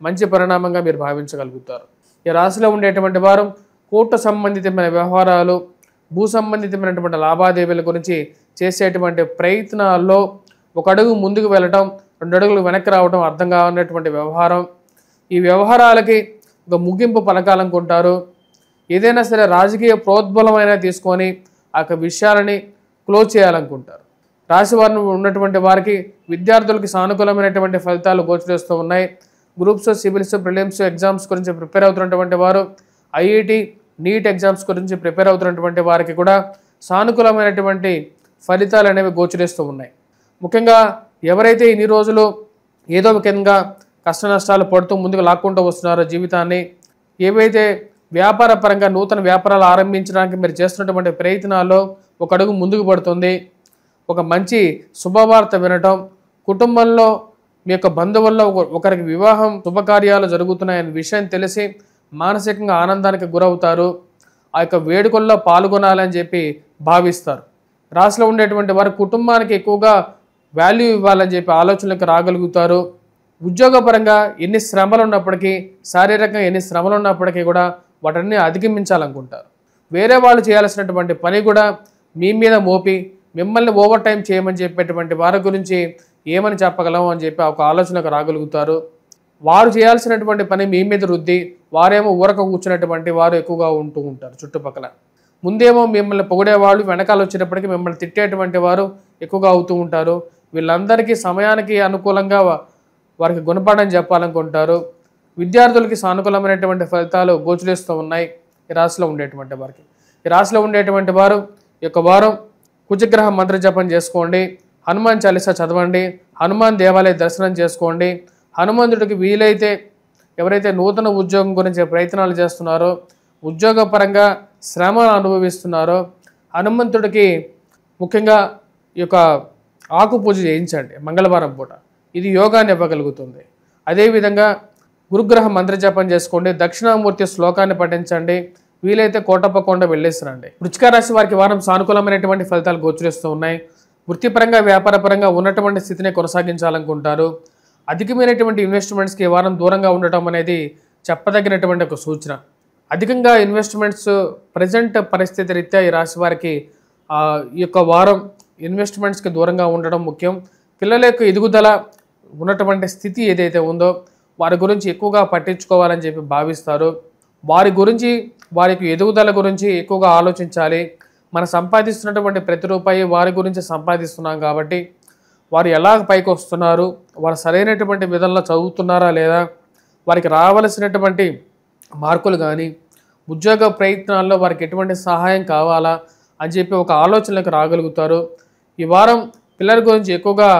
Speaker 1: మంచి పరిణామంగా మీరు భావించగలుగుతారు. ఈ రాశిలో ఉండేటువంటి వారు కోర్టు సంబంధితమైన వ్యవహారాలు, భూ సంబంధితమైనటువంటి లావాదేవీల గురించి చేసేటువంటి ప్రయత్నాల్లో ఒక అడుగు ముందుకు వెళ్ళటం, 2 అడుగులు వెనక్కి రావడం అర్థం కానటువంటి వ్యవహారం. ఈ వ్యవహారాలకి ఒక ముగింపు పలకాలనుకుంటారు. ఏదైనా సరే రాజకీయ ప్రోద్బలమైనా తీసుకొని ఆ విషయాలని క్లోజ్ చేయాలనుకుంటారు. రాశి వారిని ఉన్నటువంటి వారికి విద్యార్థులకి సానుకూలమైనటువంటి ఫలితాలు గోచరిస్తూ ఉన్నాయి. గ్రూప్స్, సివిల్స్, ప్రిలిమ్స్ ఎగ్జామ్స్ గురించి ప్రిపేర్ అవుతున్నటువంటి వారు, ఐఐటి, నీట్ ఎగ్జామ్స్ గురించి ప్రిపేర్ అవుతున్నటువంటి వారికి కూడా సానుకూలమైనటువంటి ఫలితాలు అనేవి గోచరిస్తూ ఉన్నాయి. ముఖ్యంగా ఎవరైతే ఇన్ని రోజులు ఏదో విధంగా కష్ట నష్టాలు పడుతూ ముందుకు లాక్కుంటూ వస్తున్నారో జీవితాన్ని, ఏవైతే వ్యాపార పరంగా నూతన వ్యాపారాలు ఆరంభించడానికి మీరు చేస్తున్నటువంటి ప్రయత్నాల్లో ఒక అడుగు ముందుకు పడుతుంది. ఒక మంచి శుభవార్త వినటం, కుటుంబంలో మీ యొక్క బంధువుల్లో ఒకరికి వివాహం శుభకార్యాలు జరుగుతున్నాయనే విషయం తెలిసి మానసికంగా ఆనందానికి గురవుతారు. ఆ యొక్క వేడుకల్లో పాల్గొనాలని చెప్పి భావిస్తారు. రాశిలో ఉండేటువంటి వారి కుటుంబానికి ఎక్కువగా వాల్యూ ఇవ్వాలని చెప్పి ఆలోచనలకు రాగలుగుతారు. ఉద్యోగపరంగా ఎన్ని శ్రమలు ఉన్నప్పటికీ, శారీరకంగా ఎన్ని శ్రమలు ఉన్నప్పటికీ కూడా వాటిని అధిగమించాలనుకుంటారు. వేరే వాళ్ళు చేయాల్సినటువంటి పని కూడా మీ మీద మోపి మిమ్మల్ని ఓవర్ టైం చేయమని చెప్పేటువంటి వారి గురించి ఏమని చెప్పగలము అని చెప్పి ఒక ఆలోచనకు రాగలుగుతారు. వారు చేయాల్సినటువంటి పని మీ మీద రుద్ది వారేమో ఊరక కూర్చున్నటువంటి వారు ఎక్కువగా ఉంటూ ఉంటారు చుట్టుపక్కల. ముందేమో మిమ్మల్ని పొగిడేవాళ్ళు, వెనకాల వచ్చేటప్పటికి మిమ్మల్ని తిట్టేటువంటి వారు ఎక్కువగా అవుతూ ఉంటారు. వీళ్ళందరికీ సమయానికి అనుకూలంగా వారికి గుణపాఠం చెప్పాలనుకుంటారు. విద్యార్థులకి సానుకూలమైనటువంటి ఫలితాలు గోచరిస్తూ ఉన్నాయి ఈ రాశిలో ఉండేటువంటి వారికి. ఈ రాశిలో ఉండేటువంటి వారు ఈ యొక్క వారం కుజగ్రహ మంత్ర జపం చేసుకోండి, హనుమాన్ చాలీసా చదవండి, హనుమాన్ దేవాలయ దర్శనం చేసుకోండి. హనుమంతుడికి వీలైతే ఎవరైతే నూతన ఉద్యోగం గురించి ప్రయత్నాలు చేస్తున్నారో, ఉద్యోగపరంగా శ్రమను అనుభవిస్తున్నారో హనుమంతుడికి ముఖ్యంగా ఈ యొక్క ఆకు పూజ చేయించండి మంగళవారం పూట. ఇది యోగాన్ని ఇవ్వగలుగుతుంది. అదేవిధంగా గురుగ్రహ మంత్ర జపం చేసుకోండి, దక్షిణామూర్తి శ్లోకాన్ని పఠించండి, వీలైతే కోటప్పకొండ వెళ్ళేసిరండి. వృశ్చిక రాశి వారికి వారం సానుకూలమైనటువంటి ఫలితాలు గోచరిస్తూ ఉన్నాయి. వృత్తిపరంగా వ్యాపారపరంగా ఉన్నటువంటి స్థితిని కొనసాగించాలనుకుంటారు. అధికమైనటువంటి ఇన్వెస్ట్మెంట్స్కి ఈ వారం దూరంగా ఉండటం అనేది చెప్పదగినటువంటి ఒక సూచన. అధికంగా ఇన్వెస్ట్మెంట్స్ ప్రజెంట్ పరిస్థితి రీత్యా ఈ రాశి వారికి ఈ యొక్క వారం ఇన్వెస్ట్మెంట్స్కి దూరంగా ఉండడం ముఖ్యం. పిల్లల యొక్క ఎదుగుదల ఉన్నటువంటి స్థితి ఏదైతే ఉందో వారి గురించి ఎక్కువగా పట్టించుకోవాలని చెప్పి భావిస్తారు. వారి గురించి, వారి యొక్క ఎదుగుదల గురించి ఎక్కువగా ఆలోచించాలి. మనం సంపాదిస్తున్నటువంటి ప్రతి రూపాయి వారి గురించి సంపాదిస్తున్నాం కాబట్టి వారు ఎలా పైకి వస్తున్నారు, వారు సరైనటువంటి విధంలో చదువుతున్నారా లేదా, వారికి రావలసినటువంటి మార్కులు కానీ ఉద్యోగ ప్రయత్నాల్లో వారికి ఎటువంటి సహాయం కావాలా అని చెప్పి ఒక ఆలోచనలకు రాగలుగుతారు. ఈ వారం పిల్లల గురించి ఎక్కువగా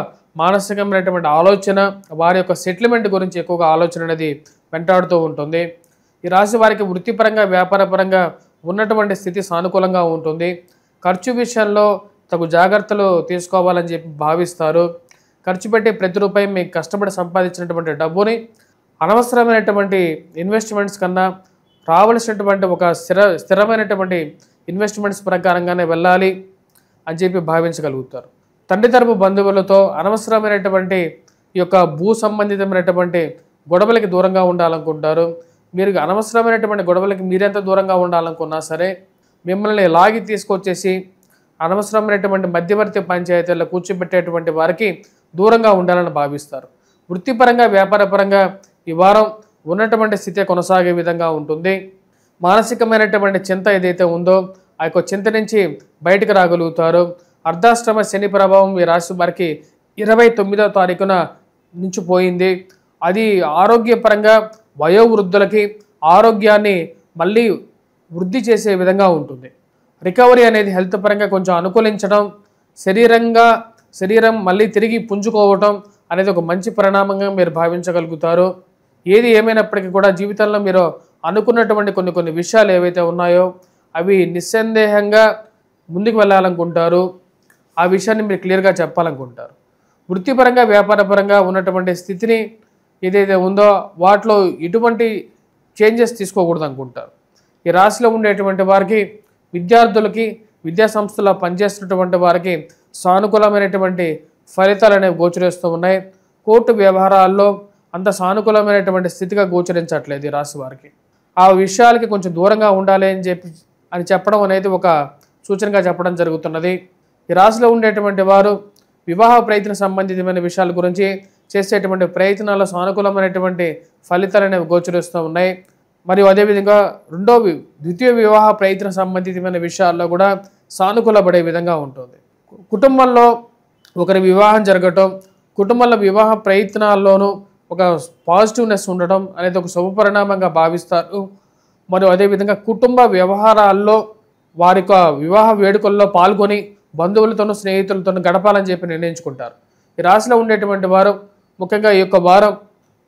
Speaker 1: మానసికమైనటువంటి ఆలోచన, వారి యొక్క సెటిల్మెంట్ గురించి ఎక్కువగా ఆలోచన అనేది వెంటాడుతూ ఉంటుంది. ఈ రాశి వారికి వృత్తిపరంగా వ్యాపారపరంగా ఉన్నటువంటి స్థితి సానుకూలంగా ఉంటుంది. ఖర్చు విషయంలో తగు జాగ్రత్తలు తీసుకోవాలని చెప్పి భావిస్తారు. ఖర్చు పెట్టే ప్రతి రూపాయి మీకు కష్టపడి సంపాదించినటువంటి డబ్బుని అనవసరమైనటువంటి ఇన్వెస్ట్మెంట్స్ కన్నా రావలసినటువంటి ఒక స్థిరమైనటువంటి ఇన్వెస్ట్మెంట్స్ ప్రకారంగానే వెళ్ళాలి అని చెప్పి భావించగలుగుతారు. తండ్రి తరపు బంధువులతో అనవసరమైనటువంటి ఈ యొక్క భూ సంబంధితమైనటువంటి గొడవలకి దూరంగా ఉండాలనుకుంటారు. మీరు అనవసరమైనటువంటి గొడవలకి మీరెంత దూరంగా ఉండాలనుకున్నా సరే మిమ్మల్ని లాగి తీసుకొచ్చేసి అనవసరమైనటువంటి మధ్యవర్తి పంచాయతీల్లో కూర్చోబెట్టేటువంటి వారికి దూరంగా ఉండాలని భావిస్తారు. వృత్తిపరంగా వ్యాపారపరంగా ఈ వారం ఉన్నటువంటి స్థితి కొనసాగే విధంగా ఉంటుంది. మానసికమైనటువంటి చింత ఏదైతే ఉందో ఆ యొక్క చింత నుంచి బయటకు రాగలుగుతారు. అర్ధాష్టమ శని ప్రభావం ఈ రాశి వారికి 29వ తారీఖున నుంచి పోయింది. అది ఆరోగ్యపరంగా వయోవృద్ధులకి ఆరోగ్యాన్ని మళ్ళీ వృద్ధి చేసే విధంగా ఉంటుంది. రికవరీ అనేది హెల్త్ పరంగా కొంచెం అనుకూలించడం, శరీరం మళ్ళీ తిరిగి పుంజుకోవటం అనేది ఒక మంచి పరిణామంగా మీరు భావించగలుగుతారు. ఏది ఏమైనప్పటికీ కూడా జీవితంలో మీరు అనుకున్నటువంటి కొన్ని విషయాలు ఏవైతే ఉన్నాయో అవి నిస్సందేహంగా ముందుకు వెళ్ళాలనుకుంటారు. ఆ విషయాన్ని మీరు క్లియర్గా చెప్పాలనుకుంటారు. వృత్తిపరంగా వ్యాపారపరంగా ఉన్నటువంటి స్థితిని ఏదైతే ఉందో వాటిలో ఎటువంటి చేంజెస్ తీసుకోకూడదు అనుకుంటారు. ఈ రాశిలో ఉండేటువంటి వారికి విద్యార్థులకి విద్యా సంస్థలో పనిచేస్తున్నటువంటి వారికి సానుకూలమైనటువంటి ఫలితాలు అనేవి గోచరిస్తూ ఉన్నాయి. కోర్టు వ్యవహారాల్లో అంత సానుకూలమైనటువంటి స్థితిగా గోచరించట్లేదు ఈ రాశి వారికి. ఆ విషయాలకి కొంచెం దూరంగా ఉండాలి అని చెప్పడం అనేది ఒక సూచనగా చెప్పడం జరుగుతున్నది. ఈ రాశిలో ఉండేటువంటి వారు వివాహ ప్రయత్న సంబంధితమైన విషయాల గురించి చేసేటువంటి ప్రయత్నాల్లో సానుకూలమైనటువంటి ఫలితాలు అనేవి గోచరిస్తూ ఉన్నాయి. మరియు అదేవిధంగా ద్వితీయ వివాహ ప్రయత్న సంబంధితమైన విషయాల్లో కూడా సానుకూలపడే విధంగా ఉంటుంది. కుటుంబంలో ఒకరి వివాహం జరగటం, కుటుంబంలో వివాహ ప్రయత్నాల్లోనూ ఒక పాజిటివ్నెస్ ఉండటం అనేది ఒక శుభపరిణామంగా భావిస్తారు. మరియు అదేవిధంగా కుటుంబ వ్యవహారాల్లో వారి యొక్క వివాహ వేడుకల్లో పాల్గొని బంధువులతోనూ స్నేహితులతోనూ గడపాలని చెప్పి నిర్ణయించుకుంటారు. ఈ రాశిలో ఉండేటువంటి వారు ముఖ్యంగా ఈ యొక్క వారం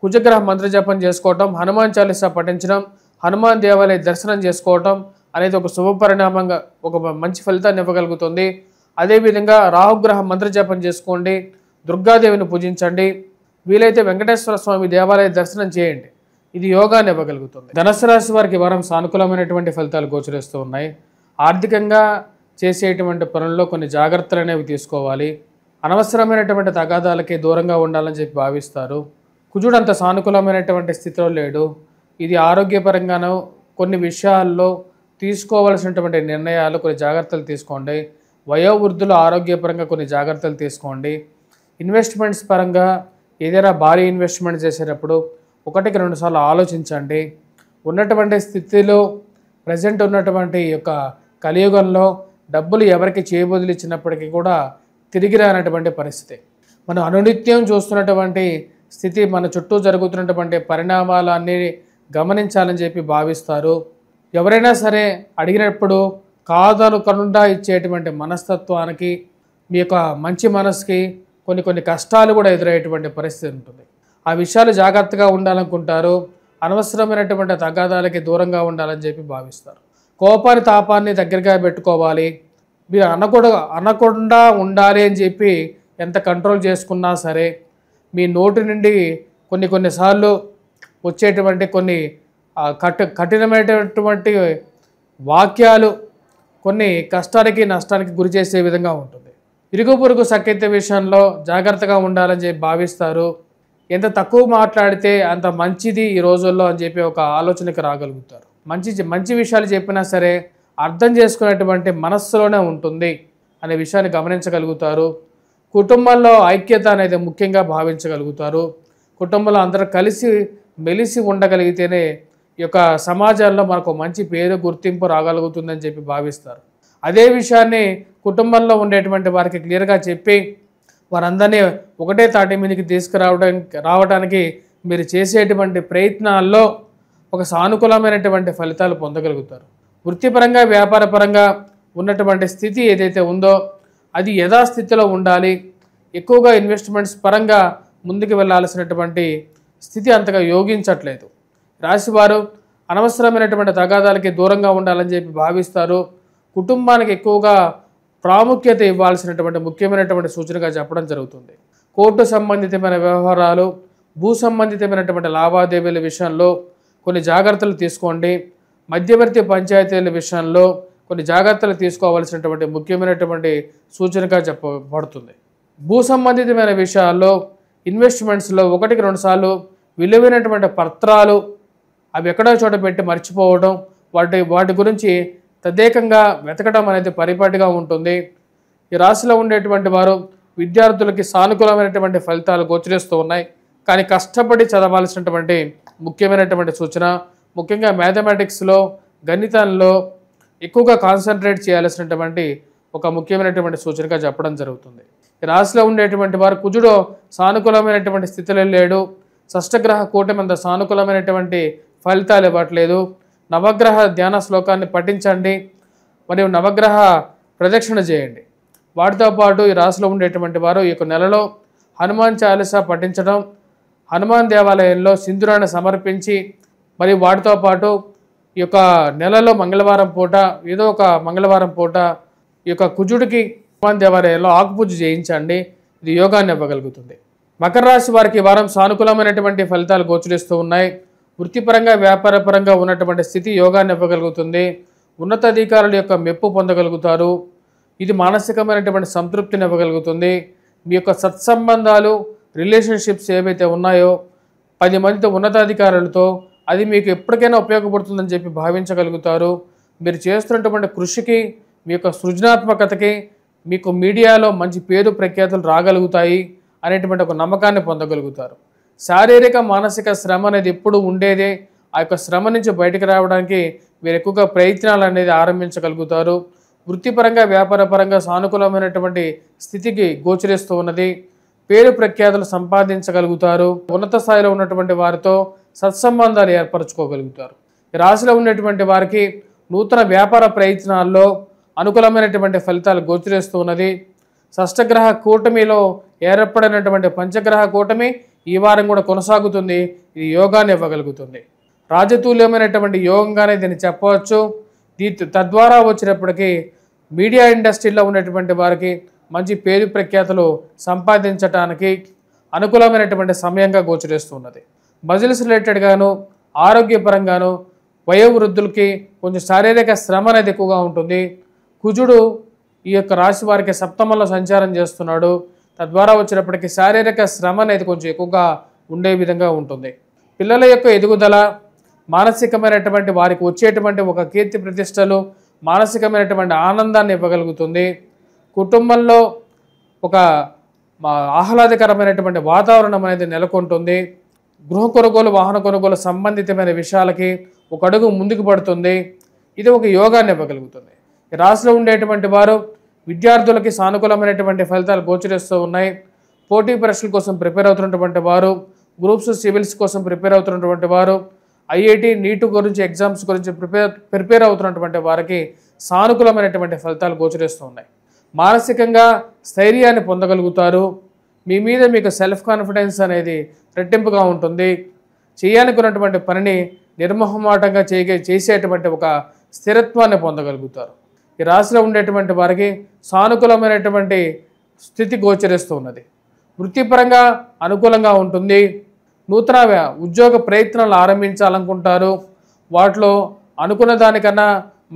Speaker 1: కుజగ్రహ మంత్ర జపం చేసుకోవటం, హనుమాన్ చాలీసా పఠించడం, హనుమాన్ దేవాలయ దర్శనం చేసుకోవటం అనేది ఒక శుభపరిణామంగా ఒక మంచి ఫలితాన్ని ఇవ్వగలుగుతుంది. అదేవిధంగా రాహుగ్రహ మంత్ర జపం చేసుకోండి, దుర్గాదేవిని పూజించండి, వీలైతే వెంకటేశ్వర స్వామి దేవాలయ దర్శనం చేయండి. ఇది యోగాన్ని ఇవ్వగలుగుతుంది. ధనుసు రాశి వారికి వారం సానుకూలమైనటువంటి ఫలితాలు గోచరిస్తూ ఉన్నాయి. ఆర్థికంగా చేసేటువంటి పనుల్లో కొన్ని జాగ్రత్తలు అనేవి తీసుకోవాలి. అనవసరమైనటువంటి తగాదాలకి దూరంగా ఉండాలని చెప్పి భావిస్తారు. కుజుడు అంత సానుకూలమైనటువంటి స్థితిలో లేడు. ఇది ఆరోగ్యపరంగానూ కొన్ని విషయాల్లో తీసుకోవాల్సినటువంటి నిర్ణయాలు కొన్ని జాగ్రత్తలు తీసుకోండి. వయోవృద్ధులు ఆరోగ్యపరంగా కొన్ని జాగ్రత్తలు తీసుకోండి. ఇన్వెస్ట్మెంట్స్ పరంగా ఏదైనా భారీ ఇన్వెస్ట్మెంట్ చేసేటప్పుడు 1-2 సార్లు ఆలోచించండి. ఉన్నటువంటి స్థితిలో ప్రజెంట్ ఉన్నటువంటి యొక్క కలియుగంలో డబ్బులు ఎవరికి చేయబొదిలిచ్చినప్పటికీ కూడా తిరిగి రానటువంటి పరిస్థితి. మనం అనునిత్యం చూస్తున్నటువంటి స్థితి, మన చుట్టూ జరుగుతున్నటువంటి పరిణామాలన్నీ గమనించాలని చెప్పి భావిస్తారు. ఎవరైనా సరే అడిగినప్పుడు కాదనకుండా ఇచ్చేటువంటి మనస్తత్వానికి, మీ యొక్క మంచి మనసుకి కొన్ని కష్టాలు కూడా ఎదురయ్యేటువంటి పరిస్థితి ఉంటుంది. ఆ విషయాలు జాగ్రత్తగా ఉండాలనుకుంటారు. అనవసరమైనటువంటి తగాదాలకి దూరంగా ఉండాలని చెప్పి భావిస్తారు. కోపాన్ని తాపాన్ని దగ్గరగా పెట్టుకోవాలి. మీరు అనకుండా ఉండాలి అని చెప్పి ఎంత కంట్రోల్ చేసుకున్నా సరే మీ నోటి నుండి కొన్నిసార్లు వచ్చేటువంటి కొన్ని కఠినమైనటువంటి వాక్యాలు కొన్ని కష్టానికి నష్టానికి గురి చేసే విధంగా ఉంటుంది. ఇరుగు పొరుగు సఖ్యత విషయంలో జాగ్రత్తగా ఉండాలని చెప్పి భావిస్తారు. ఎంత తక్కువ మాట్లాడితే అంత మంచిది ఈ రోజుల్లో అని చెప్పి ఒక ఆలోచనకి రాగలుగుతారు. మంచి విషయాలు చెప్పినా సరే అర్థం చేసుకునేటువంటి మనస్సులోనే ఉంటుంది అనే విషయాన్ని గమనించగలుగుతారు. కుటుంబంలో ఐక్యత అనేది ముఖ్యంగా భావించగలుగుతారు. కుటుంబంలో అందరూ కలిసి మెలిసి ఉండగలిగితేనే ఈ యొక్క సమాజంలో మనకు మంచి పేరు గుర్తింపు రాగలుగుతుందని చెప్పి భావిస్తారు. అదే విషయాన్ని కుటుంబంలో ఉండేటువంటి వారికి క్లియర్గా చెప్పి వారందరినీ ఒకటే తాటి మీదకి రావడానికి మీరు చేసేటువంటి ప్రయత్నాల్లో ఒక సానుకూలమైనటువంటి ఫలితాలు పొందగలుగుతారు. వృత్తిపరంగా వ్యాపారపరంగా ఉన్నటువంటి స్థితి ఏదైతే ఉందో అది యథాస్థితిలో ఉండాలి. ఎక్కువగా ఇన్వెస్ట్మెంట్స్ పరంగా ముందుకు వెళ్ళాల్సినటువంటి స్థితి అంతగా యోగించట్లేదు. రాశివారు అనవసరమైనటువంటి తగాదాలకి దూరంగా ఉండాలని చెప్పి భావిస్తారు. కుటుంబానికి ఎక్కువగా ప్రాముఖ్యత ఇవ్వాల్సినటువంటి ముఖ్యమైనటువంటి సూచనగా చెప్పడం జరుగుతుంది. కోర్టు సంబంధితమైన వ్యవహారాలు, భూ సంబంధితమైనటువంటి లావాదేవీల విషయంలో కొన్ని జాగ్రత్తలు తీసుకోండి. మధ్యవర్తి పంచాయతీల విషయంలో కొన్ని జాగ్రత్తలు తీసుకోవాల్సినటువంటి ముఖ్యమైనటువంటి సూచనగా చెప్పబడుతుంది. భూ సంబంధితమైన విషయాల్లో ఇన్వెస్ట్మెంట్స్లో 1-2 సార్లు విలువైనటువంటి పత్రాలు అవి ఎక్కడో చోట పెట్టి మర్చిపోవడం, వాటి గురించి తదేకంగా వెతకడం అనేది పరిపాటిగా ఉంటుంది. ఈ రాశిలో ఉండేటువంటి వారు విద్యార్థులకి సానుకూలమైనటువంటి ఫలితాలు గోచరిస్తూ ఉన్నాయి. కానీ కష్టపడి చదవాల్సినటువంటి ముఖ్యమైనటువంటి సూచన, ముఖ్యంగా మ్యాథమెటిక్స్లో గణితంలో ఎక్కువగా కాన్సన్ట్రేట్ చేయాల్సినటువంటి ఒక ముఖ్యమైనటువంటి సూచనగా చెప్పడం జరుగుతుంది. ఈ రాశిలో ఉండేటువంటి వారు కుజుడు సానుకూలమైనటువంటి స్థితిలో లేడు. షష్టగ్రహ కూటమి అంత సానుకూలమైనటువంటి ఫలితాలు ఇవ్వట్లేదు. నవగ్రహ ధ్యాన శ్లోకాన్ని పఠించండి మరియు నవగ్రహ ప్రదక్షిణ చేయండి. వాటితో పాటు ఈ రాశిలో ఉండేటువంటి వారు ఈ యొక్క నెలలో హనుమాన్ చాలీసా పఠించడం, హనుమాన్ దేవాలయంలో సింధూరాన్ని సమర్పించి మరియు వాటితో పాటు ఈ యొక్క నెలలో మంగళవారం పూట ఏదో ఒక మంగళవారం పూట ఈ యొక్క కుజుడికి హనుమాన్ దేవాలయంలో ఆకుపూజ చేయించండి. ఇది యోగాన్ని ఇవ్వగలుగుతుంది. మకర రాశి వారికి వారం సానుకూలమైనటువంటి ఫలితాలు గోచరిస్తూ ఉన్నాయి. వృత్తిపరంగా వ్యాపారపరంగా ఉన్నటువంటి స్థితి యోగాన్ని ఇవ్వగలుగుతుంది. ఉన్నతాధికారుల యొక్క మెప్పు పొందగలుగుతారు. ఇది మానసికమైనటువంటి సంతృప్తిని ఇవ్వగలుగుతుంది. మీ యొక్క సత్సంబంధాలు రిలేషన్షిప్స్ ఏవైతే ఉన్నాయో 10 మందితో ఉన్నతాధికారులతో అది మీకు ఎప్పటికైనా ఉపయోగపడుతుందని చెప్పి భావించగలుగుతారు. మీరు చేస్తున్నటువంటి కృషికి మీ యొక్క సృజనాత్మకతకి మీకు మీడియాలో మంచి పేరు ప్రఖ్యాతులు రాగలుగుతాయి అనేటువంటి ఒక నమ్మకాన్ని పొందగలుగుతారు. శారీరక మానసిక శ్రమ అనేది ఎప్పుడు ఉండేదే. ఆ యొక్క శ్రమ నుంచి బయటకు రావడానికి మీరు ఎక్కువగా ప్రయత్నాలు అనేది ఆరంభించగలుగుతారు. వృత్తిపరంగా వ్యాపారపరంగా సానుకూలమైనటువంటి స్థితికి గోచరిస్తూ ఉన్నది. పేరు ప్రఖ్యాతులు సంపాదించగలుగుతారు. ఉన్నత స్థాయిలో ఉన్నటువంటి వారితో సత్సంబంధాలు ఏర్పరచుకోగలుగుతారు. ఈ రాశిలో ఉన్నటువంటి వారికి నూతన వ్యాపార ప్రయత్నాల్లో అనుకూలమైనటువంటి ఫలితాలు గోచరిస్తూ ఉన్నది. షష్టగ్రహ కూటమిలో ఏర్పడినటువంటి పంచగ్రహ కూటమి ఈ వారం కూడా కొనసాగుతుంది. ఇది యోగాన్ని ఇవ్వగలుగుతుంది. రాజతూల్యమైనటువంటి యోగంగానే దీన్ని చెప్పవచ్చు. తద్వారా వచ్చినప్పటికీ మీడియా ఇండస్ట్రీలో ఉన్నటువంటి వారికి మంచి పేరు ప్రఖ్యాతులు సంపాదించడానికి అనుకూలమైనటువంటి సమయంగా గోచరిస్తున్నది. మజిల్స్ రిలేటెడ్గాను ఆరోగ్యపరంగాను వయోవృద్ధులకి కొంచెం శారీరక శ్రమ అనేది ఎక్కువగా ఉంటుంది. కుజుడు ఈ యొక్క రాశి వారికి సప్తమంలో సంచారం చేస్తున్నాడు. తద్వారా వచ్చినప్పటికీ శారీరక శ్రమ అనేది కొంచెం ఎక్కువగా ఉండే విధంగా ఉంటుంది. పిల్లల యొక్క ఎదుగుదల మానసికమైనటువంటి వారికి వచ్చేటువంటి ఒక కీర్తి ప్రతిష్టలు మానసికమైనటువంటి ఆనందాన్ని ఇవ్వగలుగుతుంది. కుటుంబంలో ఒక ఆహ్లాదకరమైనటువంటి వాతావరణం అనేది నెలకొంటుంది. గృహ కొనుగోలు వాహన కొనుగోలు సంబంధితమైన విషయాలకి ఒక అడుగు ముందుకు పడుతుంది. ఇది ఒక యోగాన్ని ఇవ్వగలుగుతుంది. ఈ రాశిలో ఉండేటువంటి వారు విద్యార్థులకి సానుకూలమైనటువంటి ఫలితాలు గోచరిస్తూ ఉన్నాయి. పోటీ పరీక్షల కోసం ప్రిపేర్ అవుతున్నటువంటి వారు, గ్రూప్స్ సివిల్స్ కోసం ప్రిపేర్ అవుతున్నటువంటి వారు, ఐఐటి నీట్ గురించి ఎగ్జామ్స్ గురించి ప్రిపేర్ అవుతున్నటువంటి వారికి సానుకూలమైనటువంటి ఫలితాలు గోచరిస్తూ ఉన్నాయి. మానసికంగా స్థైర్యాన్ని పొందగలుగుతారు. మీ మీద మీకు సెల్ఫ్ కాన్ఫిడెన్స్ అనేది రెట్టింపుగా ఉంటుంది. చేయాలనుకున్నటువంటి పనిని నిర్మోహమాటంగా చేసేటువంటి ఒక స్థిరత్వాన్ని పొందగలుగుతారు. ఈ రాశిలో ఉండేటువంటి వారికి సానుకూలమైనటువంటి స్థితి గోచరిస్తూ ఉన్నది. వృత్తిపరంగా అనుకూలంగా ఉంటుంది. నూతన ఉద్యోగ ప్రయత్నాలు ఆరంభించాలనుకుంటారు. వాటిలో అనుకున్న దానికన్నా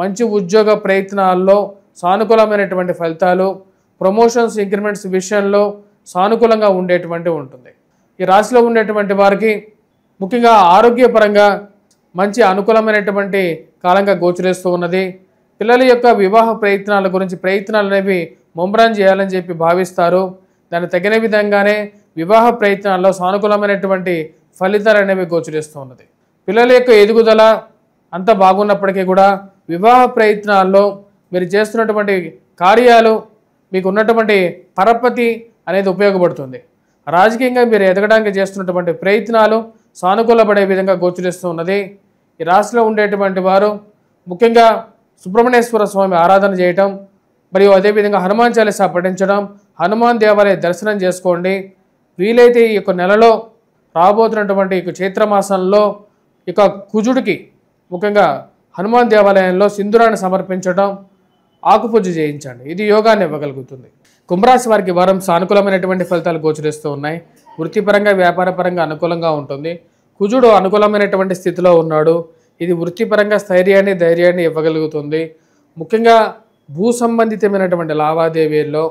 Speaker 1: మంచి ఉద్యోగ ప్రయత్నాల్లో సానుకూలమైనటువంటి ఫలితాలు, ప్రమోషన్స్ ఇంక్రిమెంట్స్ విషయంలో సానుకూలంగా ఉండేటువంటి ఉంటుంది. ఈ రాశిలో ఉండేటువంటి వారికి ముఖ్యంగా ఆరోగ్యపరంగా మంచి అనుకూలమైనటువంటి కాలంగా గోచరిస్తూ ఉన్నది. పిల్లల యొక్క వివాహ ప్రయత్నాల గురించి ప్రయత్నాలు అనేవి ముమ్మరం చేయాలని చెప్పి భావిస్తారు. దానికి తగిన విధంగానే వివాహ ప్రయత్నాల్లో సానుకూలమైనటువంటి ఫలితాలు అనేవి గోచరిస్తూ ఉన్నది. పిల్లల యొక్క ఎదుగుదల అంత బాగున్నప్పటికీ కూడా వివాహ ప్రయత్నాల్లో మీరు చేస్తున్నటువంటి కార్యాలు మీకు ఉన్నటువంటి పరపతి అనేది ఉపయోగపడుతుంది. రాజకీయంగా మీరు ఎదగడానికి చేస్తున్నటువంటి ప్రయత్నాలు సానుకూలపడే విధంగా గోచరిస్తూ ఉన్నది. ఈ రాశిలో ఉండేటువంటి వారు ముఖ్యంగా సుబ్రహ్మణ్యేశ్వర స్వామి ఆరాధన చేయటం మరియు అదేవిధంగా హనుమాన్ చాలీసా పఠించడం, హనుమాన్ దేవాలయ దర్శనం చేసుకోండి. వీలైతే ఈ యొక్క నెలలో రాబోతున్నటువంటి ఈ చైత్రమాసంలో ఇక కుజుడికి ముఖ్యంగా హనుమాన్ దేవాలయంలో సింధూరాన్ని సమర్పించడం, ఆకుపూజ చేయించండి. ఇది యోగాన్ని ఇవ్వగలుగుతుంది. కుంభరాశి వారికి వారం సానుకూలమైనటువంటి ఫలితాలు గోచరిస్తూ ఉన్నాయి. వృత్తిపరంగా వ్యాపారపరంగా అనుకూలంగా ఉంటుంది. కుజుడు అనుకూలమైనటువంటి స్థితిలో ఉన్నాడు. ఇది వృత్తిపరంగా స్థైర్యాన్ని ధైర్యాన్ని ఇవ్వగలుగుతుంది. ముఖ్యంగా భూ సంబంధితమైనటువంటి లావాదేవీల్లో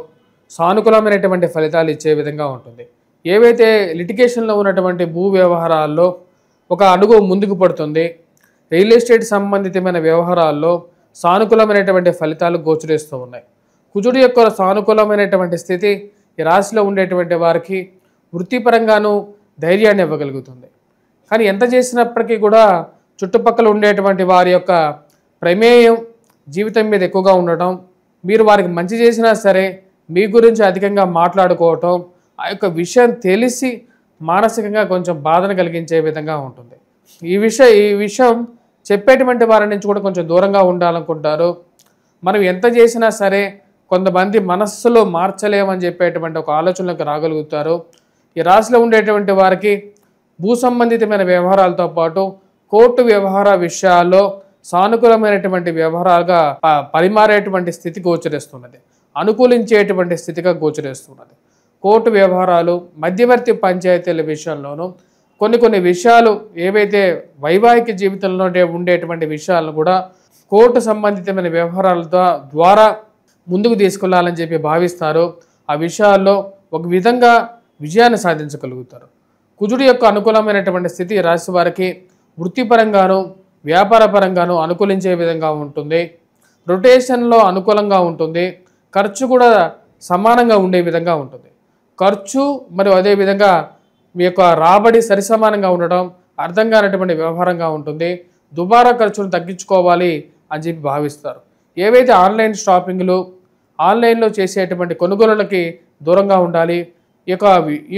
Speaker 1: సానుకూలమైనటువంటి ఫలితాలు ఇచ్చే విధంగా ఉంటుంది. ఏవైతే లిటిగేషన్లో ఉన్నటువంటి భూ వ్యవహారాల్లో ఒక అడుగు ముందుకు పడుతుంది. రియల్ ఎస్టేట్ సంబంధితమైన వ్యవహారాల్లో సానుకూలమైనటువంటి ఫలితాలు గోచరిస్తూ ఉన్నాయి. కుజుడు యొక్క సానుకూలమైనటువంటి స్థితి ఈ రాశిలో ఉండేటువంటి వారికి వృత్తిపరంగాను ధైర్యాన్ని ఇవ్వగలుగుతుంది. కానీ ఎంత చేసినప్పటికీ కూడా చుట్టుపక్కల ఉండేటువంటి వారి యొక్క ప్రమేయం జీవితం మీద ఎక్కువగా ఉండటం, మీరు వారికి మంచి చేసినా సరే మీ గురించి అధికంగా మాట్లాడుకోవటం, ఆ యొక్క విషయం తెలిసి మానసికంగా కొంచెం బాధను కలిగించే విధంగా ఉంటుంది. ఈ విషయం చెప్పేటువంటి వారి నుంచి కూడా కొంచెం దూరంగా ఉండాలనుకుంటారు. మనం ఎంత చేసినా సరే కొంతమంది మనస్సులో మార్చలేమని చెప్పేటువంటి ఒక ఆలోచనలకు రాగలుగుతారు. ఈ రాశిలో ఉండేటువంటి వారికి భూ సంబంధితమైన వ్యవహారాలతో పాటు కోర్టు వ్యవహార విషయాల్లో సానుకూలమైనటువంటి వ్యవహారాలుగా పరిమారేటువంటి స్థితి గోచరిస్తున్నది. అనుకూలించేటువంటి స్థితిగా గోచరిస్తున్నది. కోర్టు వ్యవహారాలు, మధ్యవర్తి పంచాయతీల విషయంలోనూ కొన్ని విషయాలు ఏవైతే వైవాహిక జీవితంలో ఉండేటువంటి విషయాలను కూడా కోర్టు సంబంధితమైన వ్యవహారాల ద్వారా ముందుకు తీసుకెళ్లాలని చెప్పి భావిస్తారు. ఆ విషయాల్లో ఒక విధంగా విజయాన్ని సాధించగలుగుతారు. కుజుడి యొక్క అనుకూలమైనటువంటి స్థితి రాశి వారికి వృత్తిపరంగాను వ్యాపార పరంగాను అనుకూలించే విధంగా ఉంటుంది. రొటేషన్లో అనుకూలంగా ఉంటుంది. ఖర్చు కూడా సమానంగా ఉండే విధంగా ఉంటుంది. ఖర్చు మరియు అదేవిధంగా మీ యొక్క రాబడి సరిసమానంగా ఉండడం అర్థం కానటువంటి వ్యవహారంగా ఉంటుంది. దుబారా ఖర్చును తగ్గించుకోవాలి అని చెప్పి భావిస్తారు. ఏవైతే ఆన్లైన్ షాపింగ్లు ఆన్లైన్లో చేసేటువంటి కొనుగోలులకి దూరంగా ఉండాలి. ఈ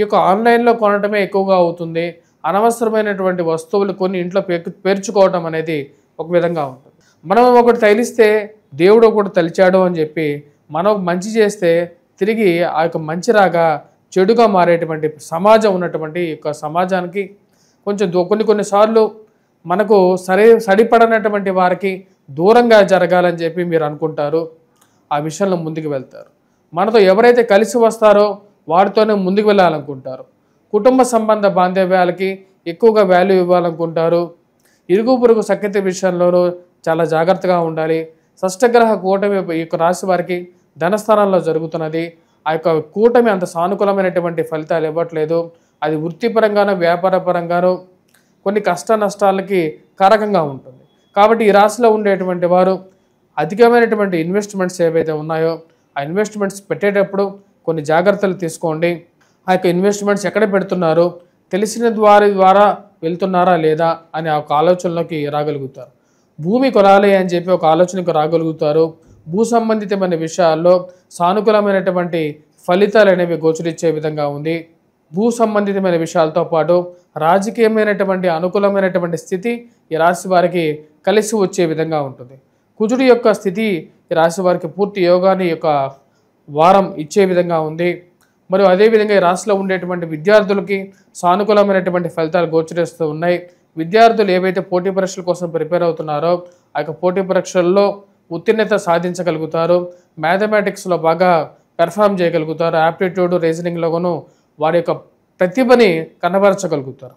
Speaker 1: యొక్క ఆన్లైన్లో కొనటమే ఎక్కువగా అవుతుంది. అనవసరమైనటువంటి వస్తువులు కొన్ని ఇంట్లో పేర్చుకోవటం అనేది ఒక విధంగా ఉంటుంది. మనం ఒకటి తగిలిస్తే దేవుడు ఒకటి తలిచాడు అని చెప్పి మనం మంచి చేస్తే తిరిగి ఆ యొక్క మంచి రాగా చెడుగా మారేటువంటి సమాజం ఉన్నటువంటి యొక్క సమాజానికి కొంచెం కొన్నిసార్లు మనకు సరిపడనటువంటి వారికి దూరంగా జరగాలని చెప్పి మీరు అనుకుంటారు. ఆ విషయంలో ముందుకు వెళ్తారు. మనతో ఎవరైతే కలిసి వస్తారో వారితోనే ముందుకు వెళ్ళాలనుకుంటారు. కుటుంబ సంబంధ బాంధవ్యాలకి ఎక్కువగా వాల్యూ ఇవ్వాలనుకుంటారు. ఇరుగు పొరుగు సఖ్యత విషయంలోనూ చాలా జాగ్రత్తగా ఉండాలి. షష్టగ్రహ కూటమి ఈ యొక్క రాశి వారికి ధనస్థానంలో జరుగుతున్నది. ఆ యొక్క కూటమి అంత సానుకూలమైనటువంటి ఫలితాలు ఇవ్వట్లేదు. అది వృత్తిపరంగానూ వ్యాపార పరంగానూ కొన్ని కష్ట నష్టాలకి కారకంగా ఉంటుంది. కాబట్టి ఈ రాశిలో ఉండేటువంటి వారు అధికమైనటువంటి ఇన్వెస్ట్మెంట్స్ ఏవైతే ఉన్నాయో ఆ ఇన్వెస్ట్మెంట్స్ పెట్టేటప్పుడు కొన్ని జాగ్రత్తలు తీసుకోండి. ఆ యొక్క ఇన్వెస్ట్మెంట్స్ ఎక్కడ పెడుతున్నారు, తెలిసిన ద్వారా వెళ్తున్నారా లేదా అనే ఒక ఆలోచనలోకి రాగలుగుతారు. భూమి కొనాలి అని చెప్పి ఒక ఆలోచనకు రాగలుగుతారు. భూ సంబంధితమైన విషయాల్లో సానుకూలమైనటువంటి ఫలితాలు అనేవి గోచరించే విధంగా ఉంది. భూ సంబంధితమైన విషయాలతో పాటు రాజకీయమైనటువంటి అనుకూలమైనటువంటి స్థితి ఈ రాశి వారికి కలిసి వచ్చే విధంగా ఉంటుంది. కుజుడి యొక్క స్థితి ఈ రాశి వారికి పూర్తి యోగాన్ని యొక్క వారం ఇచ్చే విధంగా ఉంది. మరియు అదేవిధంగా ఈ రాశిలో ఉండేటువంటి విద్యార్థులకి సానుకూలమైనటువంటి ఫలితాలు గోచరిస్తూ ఉన్నాయి. విద్యార్థులు ఏవైతే పోటీ పరీక్షల కోసం ప్రిపేర్ అవుతున్నారో ఆ యొక్క పోటీ పరీక్షల్లో ఉత్తీర్ణత సాధించగలుగుతారు. మ్యాథమెటిక్స్లో బాగా పెర్ఫామ్ చేయగలుగుతారు. యాప్టిట్యూడ్ రీజనింగ్లోనూ వారి యొక్క ప్రతిభని కనబరచగలుగుతారు.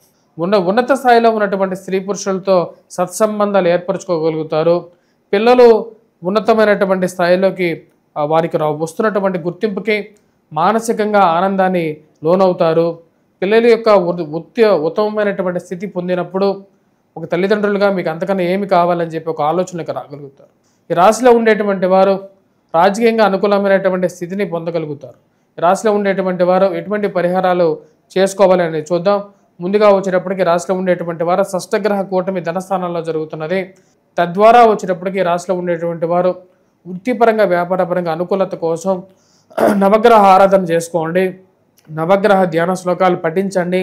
Speaker 1: ఉన్నత స్థాయిలో ఉన్నటువంటి స్త్రీ పురుషులతో సత్సంబంధాలు ఏర్పరచుకోగలుగుతారు. పిల్లలు ఉన్నతమైనటువంటి స్థాయిలోకి వారికి వస్తున్నటువంటి గుర్తింపుకి మానసికంగా ఆనందాన్ని లోనవుతారు. పిల్లల యొక్క ఉత్తమమైనటువంటి స్థితి పొందినప్పుడు ఒక తల్లిదండ్రులుగా మీకు అంతకన్నా ఏమి కావాలని చెప్పి ఒక ఆలోచనకు రాగలుగుతారు. ఈ రాశిలో ఉండేటువంటి వారు రాజకీయంగా అనుకూలమైనటువంటి స్థితిని పొందగలుగుతారు. ఈ రాశిలో ఉండేటువంటి వారు ఎటువంటి పరిహారాలు చేసుకోవాలని చూద్దాం. ముందుగా వచ్చేటప్పటికి రాశిలో ఉండేటువంటి వారు షష్టగ్రహ కూటమి ధనస్థానంలో జరుగుతున్నది. తద్వారా వచ్చేటప్పటికి రాశిలో ఉండేటువంటి వారు వృత్తిపరంగా వ్యాపారపరంగా అనుకూలత కోసం నవగ్రహ ఆరాధన చేసుకోండి. నవగ్రహ ధ్యాన శ్లోకాలు పఠించండి.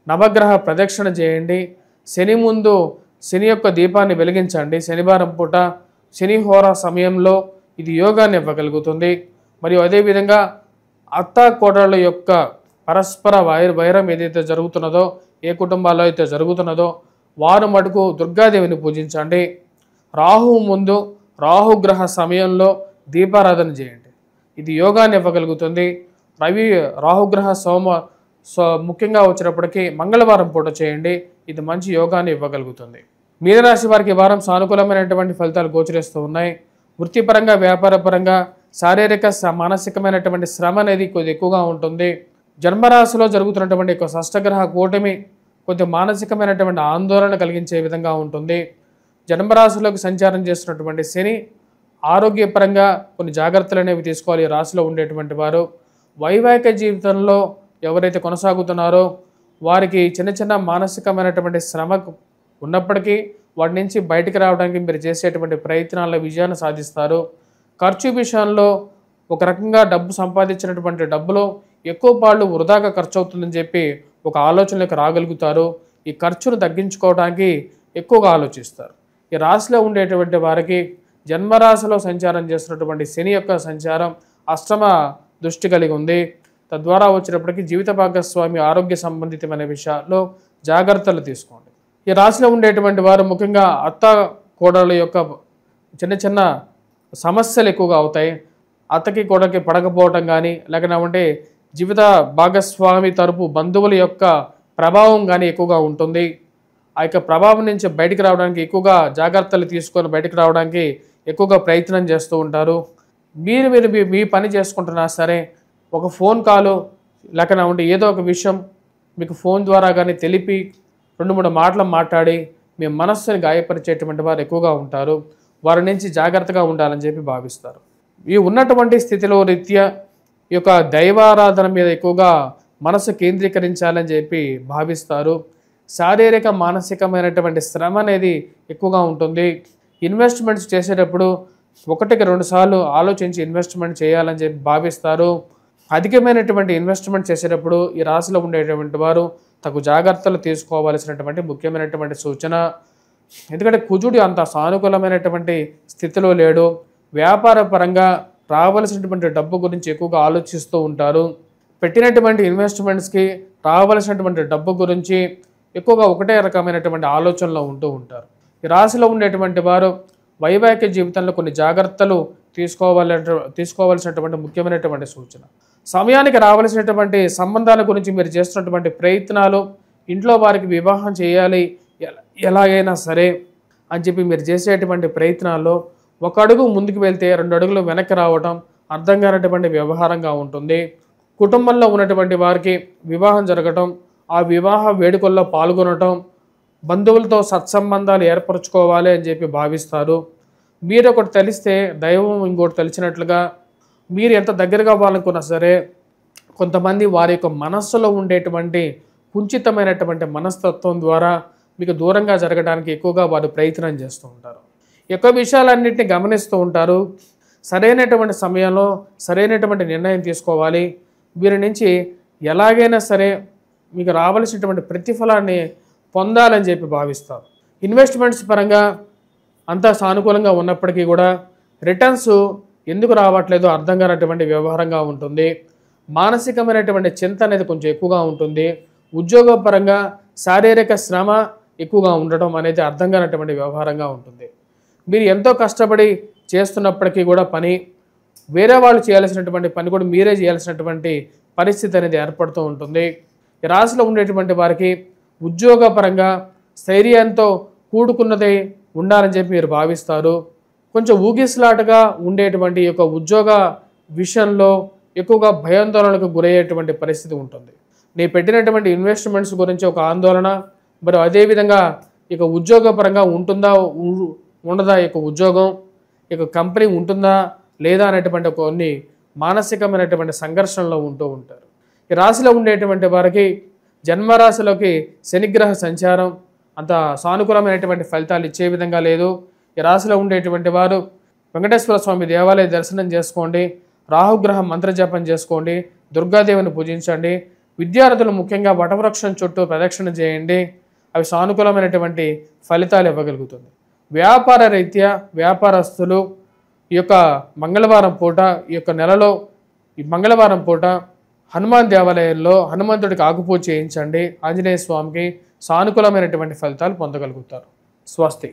Speaker 1: నవగ్రహ ప్రదక్షిణ చేయండి. శని ముందు శని యొక్క దీపాన్ని వెలిగించండి. శనివారం పూట శని హోరా సమయంలో ఇది యోగాన్ని ఇవ్వగలుగుతుంది. మరియు అదేవిధంగా అత్త కోడళ్ళ యొక్క పరస్పర వైరం ఏదైతే జరుగుతున్నదో ఏ కుటుంబాల్లో అయితే జరుగుతున్నదో వారు మటుకు దుర్గాదేవిని పూజించండి. రాహువు ముందు రాహుగ్రహ సమయంలో దీపారాధన చేయండి. ఇది యోగాన్ని ఇవ్వగలుగుతుంది. రాహుగ్రహ ముఖ్యంగా వచ్చినప్పటికీ మంగళవారం పూట చేయండి. ఇది మంచి యోగాన్ని ఇవ్వగలుగుతుంది. మీనరాశి వారికి వారం సానుకూలమైనటువంటి ఫలితాలు గోచరిస్తూ ఉన్నాయి. వృత్తిపరంగా వ్యాపారపరంగా శారీరక మానసికమైనటువంటి శ్రమ అనేది కొద్ది ఎక్కువగా ఉంటుంది. జన్మరాశిలో జరుగుతున్నటువంటి ఒక షష్టగ్రహ కూటమి కొద్ది మానసికమైనటువంటి ఆందోళన కలిగించే విధంగా ఉంటుంది. జన్మరాశిలోకి సంచారం చేస్తున్నటువంటి శని ఆరోగ్యపరంగా కొన్ని జాగ్రత్తలు అనేవి తీసుకోవాలి. రాశిలో ఉండేటువంటి వారు వైవాహిక జీవితంలో ఎవరైతే కొనసాగుతున్నారో వారికి చిన్న చిన్న మానసికమైనటువంటి శ్రమ ఉన్నప్పటికీ వాటి నుంచి బయటికి రావడానికి మీరు చేసేటువంటి ప్రయత్నాల్లో విజయాన్ని సాధిస్తారు. ఖర్చు విషయంలో ఒక రకంగా డబ్బు సంపాదించినటువంటి డబ్బులో ఎక్కువ పాళ్ళు వృధాగా ఖర్చు అవుతుందని చెప్పి ఒక ఆలోచనలకు రాగలుగుతారు. ఈ ఖర్చును తగ్గించుకోవడానికి ఎక్కువగా ఆలోచిస్తారు. ఈ రాశిలో ఉండేటువంటి వారికి జన్మరాశిలో సంచారం చేస్తున్నటువంటి శని యొక్క సంచారం అష్టమ దృష్టి కలిగి ఉంది. తద్వారా వచ్చినప్పటికీ జీవిత భాగస్వామి ఆరోగ్య సంబంధితమైన విషయాల్లో జాగ్రత్తలు తీసుకోండి. ఈ రాశిలో ఉండేటువంటి వారు ముఖ్యంగా అత్త కోడళ్ళ యొక్క చిన్న చిన్న సమస్యలు ఎక్కువగా అవుతాయి. అత్తకి కోడలికి పడకపోవటం కానీ లేకపోతే జీవిత భాగస్వామి తరపు బంధువుల యొక్క ప్రభావం కానీ ఎక్కువగా ఉంటుంది. ఆ యొక్క ప్రభావం నుంచి బయటికి రావడానికి ఎక్కువగా జాగ్రత్తలు తీసుకొని బయటికి రావడానికి ఎక్కువగా ప్రయత్నం చేస్తూ ఉంటారు. మీరు మీరు మీ మీ పని చేసుకుంటున్నా సరే ఒక ఫోన్ కాలు లేకనా ఉంటే ఏదో ఒక విషయం మీకు ఫోన్ ద్వారా కానీ తెలిపి 2-3 మాటలు మాట్లాడి మీ మనస్సుని గాయపరిచేటువంటి వారు ఎక్కువగా ఉంటారు. వారి నుంచి జాగ్రత్తగా ఉండాలని చెప్పి భావిస్తారు. ఈ ఉన్నటువంటి స్థితిలో రీత్యా ఈ యొక్క దైవారాధన మీద ఎక్కువగా మనసు కేంద్రీకరించాలని చెప్పి భావిస్తారు. శారీరక మానసికమైనటువంటి శ్రమ అనేది ఎక్కువగా ఉంటుంది. ఇన్వెస్ట్మెంట్స్ చేసేటప్పుడు 1-2 సార్లు ఆలోచించి ఇన్వెస్ట్మెంట్ చేయాలని చెప్పి భావిస్తారు. అధికమైనటువంటి ఇన్వెస్ట్మెంట్ చేసేటప్పుడు ఈ రాశిలో ఉండేటువంటి వారు తగు జాగ్రత్తలు తీసుకోవాల్సినటువంటి ముఖ్యమైనటువంటి సూచన. ఎందుకంటే కుజుడు అంత సానుకూలమైనటువంటి స్థితిలో లేడు. వ్యాపార పరంగా రావాల్సినటువంటి డబ్బు గురించి ఎక్కువగా ఆలోచిస్తూ ఉంటారు. పెట్టినటువంటి ఇన్వెస్ట్మెంట్స్కి రావాల్సినటువంటి డబ్బు గురించి ఎక్కువగా ఒకటే రకమైనటువంటి ఆలోచనలో ఉంటూ ఉంటారు. ఈ రాశిలో ఉండేటువంటి వారు వైవాహిక జీవితంలో కొన్ని జాగ్రత్తలు తీసుకోవాల్సినటువంటి ముఖ్యమైనటువంటి సూచన. సమయానికి రావాల్సినటువంటి సంబంధాల గురించి మీరు చేస్తున్నటువంటి ప్రయత్నాలు, ఇంట్లో వారికి వివాహం చేయాలి ఎలాగైనా సరే అని చెప్పి మీరు చేసేటువంటి ప్రయత్నాల్లో 1 అడుగు ముందుకు వెళ్తే 2 అడుగులు వెనక్కి రావటం అర్థం కానటువంటి వ్యవహారంగా ఉంటుంది. కుటుంబంలో ఉన్నటువంటి వారికి వివాహం జరగటం, ఆ వివాహ వేడుకల్లో పాల్గొనటం, బంధువులతో సత్సంబంధాలు ఏర్పరచుకోవాలి అని చెప్పి భావిస్తారు. మీరు ఒకటి తెలిస్తే దైవం ఇంకోటి తెలిసినట్లుగా మీరు ఎంత దగ్గరగా అవ్వాలనుకున్నా సరే కొంతమంది వారి యొక్క మనస్సులో ఉండేటువంటి కుంచితమైనటువంటి మనస్తత్వం ద్వారా మీకు దూరంగా జరగడానికి ఎక్కువగా వారు ప్రయత్నం చేస్తూ ఉంటారు. ఎక్కువ విషయాలన్నింటినీ గమనిస్తూ ఉంటారు. సరైనటువంటి సమయంలో సరైనటువంటి నిర్ణయం తీసుకోవాలి. వీరి నుంచి ఎలాగైనా సరే మీకు రావాల్సినటువంటి ప్రతిఫలాన్ని పొందాలని చెప్పి భావిస్తారు. ఇన్వెస్ట్మెంట్స్ పరంగా అంతా సానుకూలంగా ఉన్నప్పటికీ కూడా రిటర్న్స్ ఎందుకు రావట్లేదో అర్థం కానటువంటి వ్యవహారంగా ఉంటుంది. మానసికమైనటువంటి చింత అనేది కొంచెం ఎక్కువగా ఉంటుంది. ఉద్యోగపరంగా శారీరక శ్రమ ఎక్కువగా ఉండటం అనేది అర్థం కానటువంటి వ్యవహారంగా ఉంటుంది. మీరు ఎంతో కష్టపడి చేస్తున్నప్పటికీ కూడా పని వేరే వాళ్ళు చేయాల్సినటువంటి పని కూడా మీరే చేయాల్సినటువంటి పరిస్థితి అనేది ఏర్పడుతూ ఉంటుంది. ఈ రాశిలో ఉండేటువంటి వారికి ఉద్యోగపరంగా స్థైర్యంతో కూడుకున్నదే ఉండాలని చెప్పి మీరు భావిస్తారు. కొంచెం ఊగిసలాటగా ఉండేటువంటి యొక్క ఉద్యోగ విషయంలో ఎక్కువగా భయాందోళనకు గురయ్యేటువంటి పరిస్థితి ఉంటుంది. నేను పెట్టినటువంటి ఇన్వెస్ట్మెంట్స్ గురించి ఒక ఆందోళన, మరి అదేవిధంగా ఇక ఉద్యోగపరంగా ఉంటుందా ఉండదా, ఇక ఉద్యోగం ఇక కంపెనీ ఉంటుందా లేదా అనేటువంటి కొన్ని మానసికమైనటువంటి సంఘర్షణలో ఉంటూ ఉంటారు. ఈ రాశిలో ఉండేటువంటి వారికి జన్మరాశిలోకి శనిగ్రహ సంచారం అంత సానుకూలమైనటువంటి ఫలితాలు ఇచ్చే విధంగా లేదు. ఈ రాశిలో ఉండేటువంటి వారు వెంకటేశ్వర స్వామి దేవాలయ దర్శనం చేసుకోండి, రాహుగ్రహం మంత్రజపం చేసుకోండి, దుర్గాదేవిని పూజించండి. విద్యార్థులు ముఖ్యంగా వటవృక్షం చుట్టూ ప్రదక్షిణ చేయండి. అవి సానుకూలమైనటువంటి ఫలితాలు ఇవ్వగలుగుతుంది. వ్యాపార రీత్యా వ్యాపారస్తులు ఈ యొక్క మంగళవారం పూట ఈ యొక్క నెలలో ఈ మంగళవారం పూట హనుమాన్ దేవాలయంలో హనుమంతుడికి ఆకుపూజ చేయించండి. ఆంజనేయ స్వామికి సానుకూలమైనటువంటి ఫలితాలు పొందగలుగుతారు. స్వస్తి.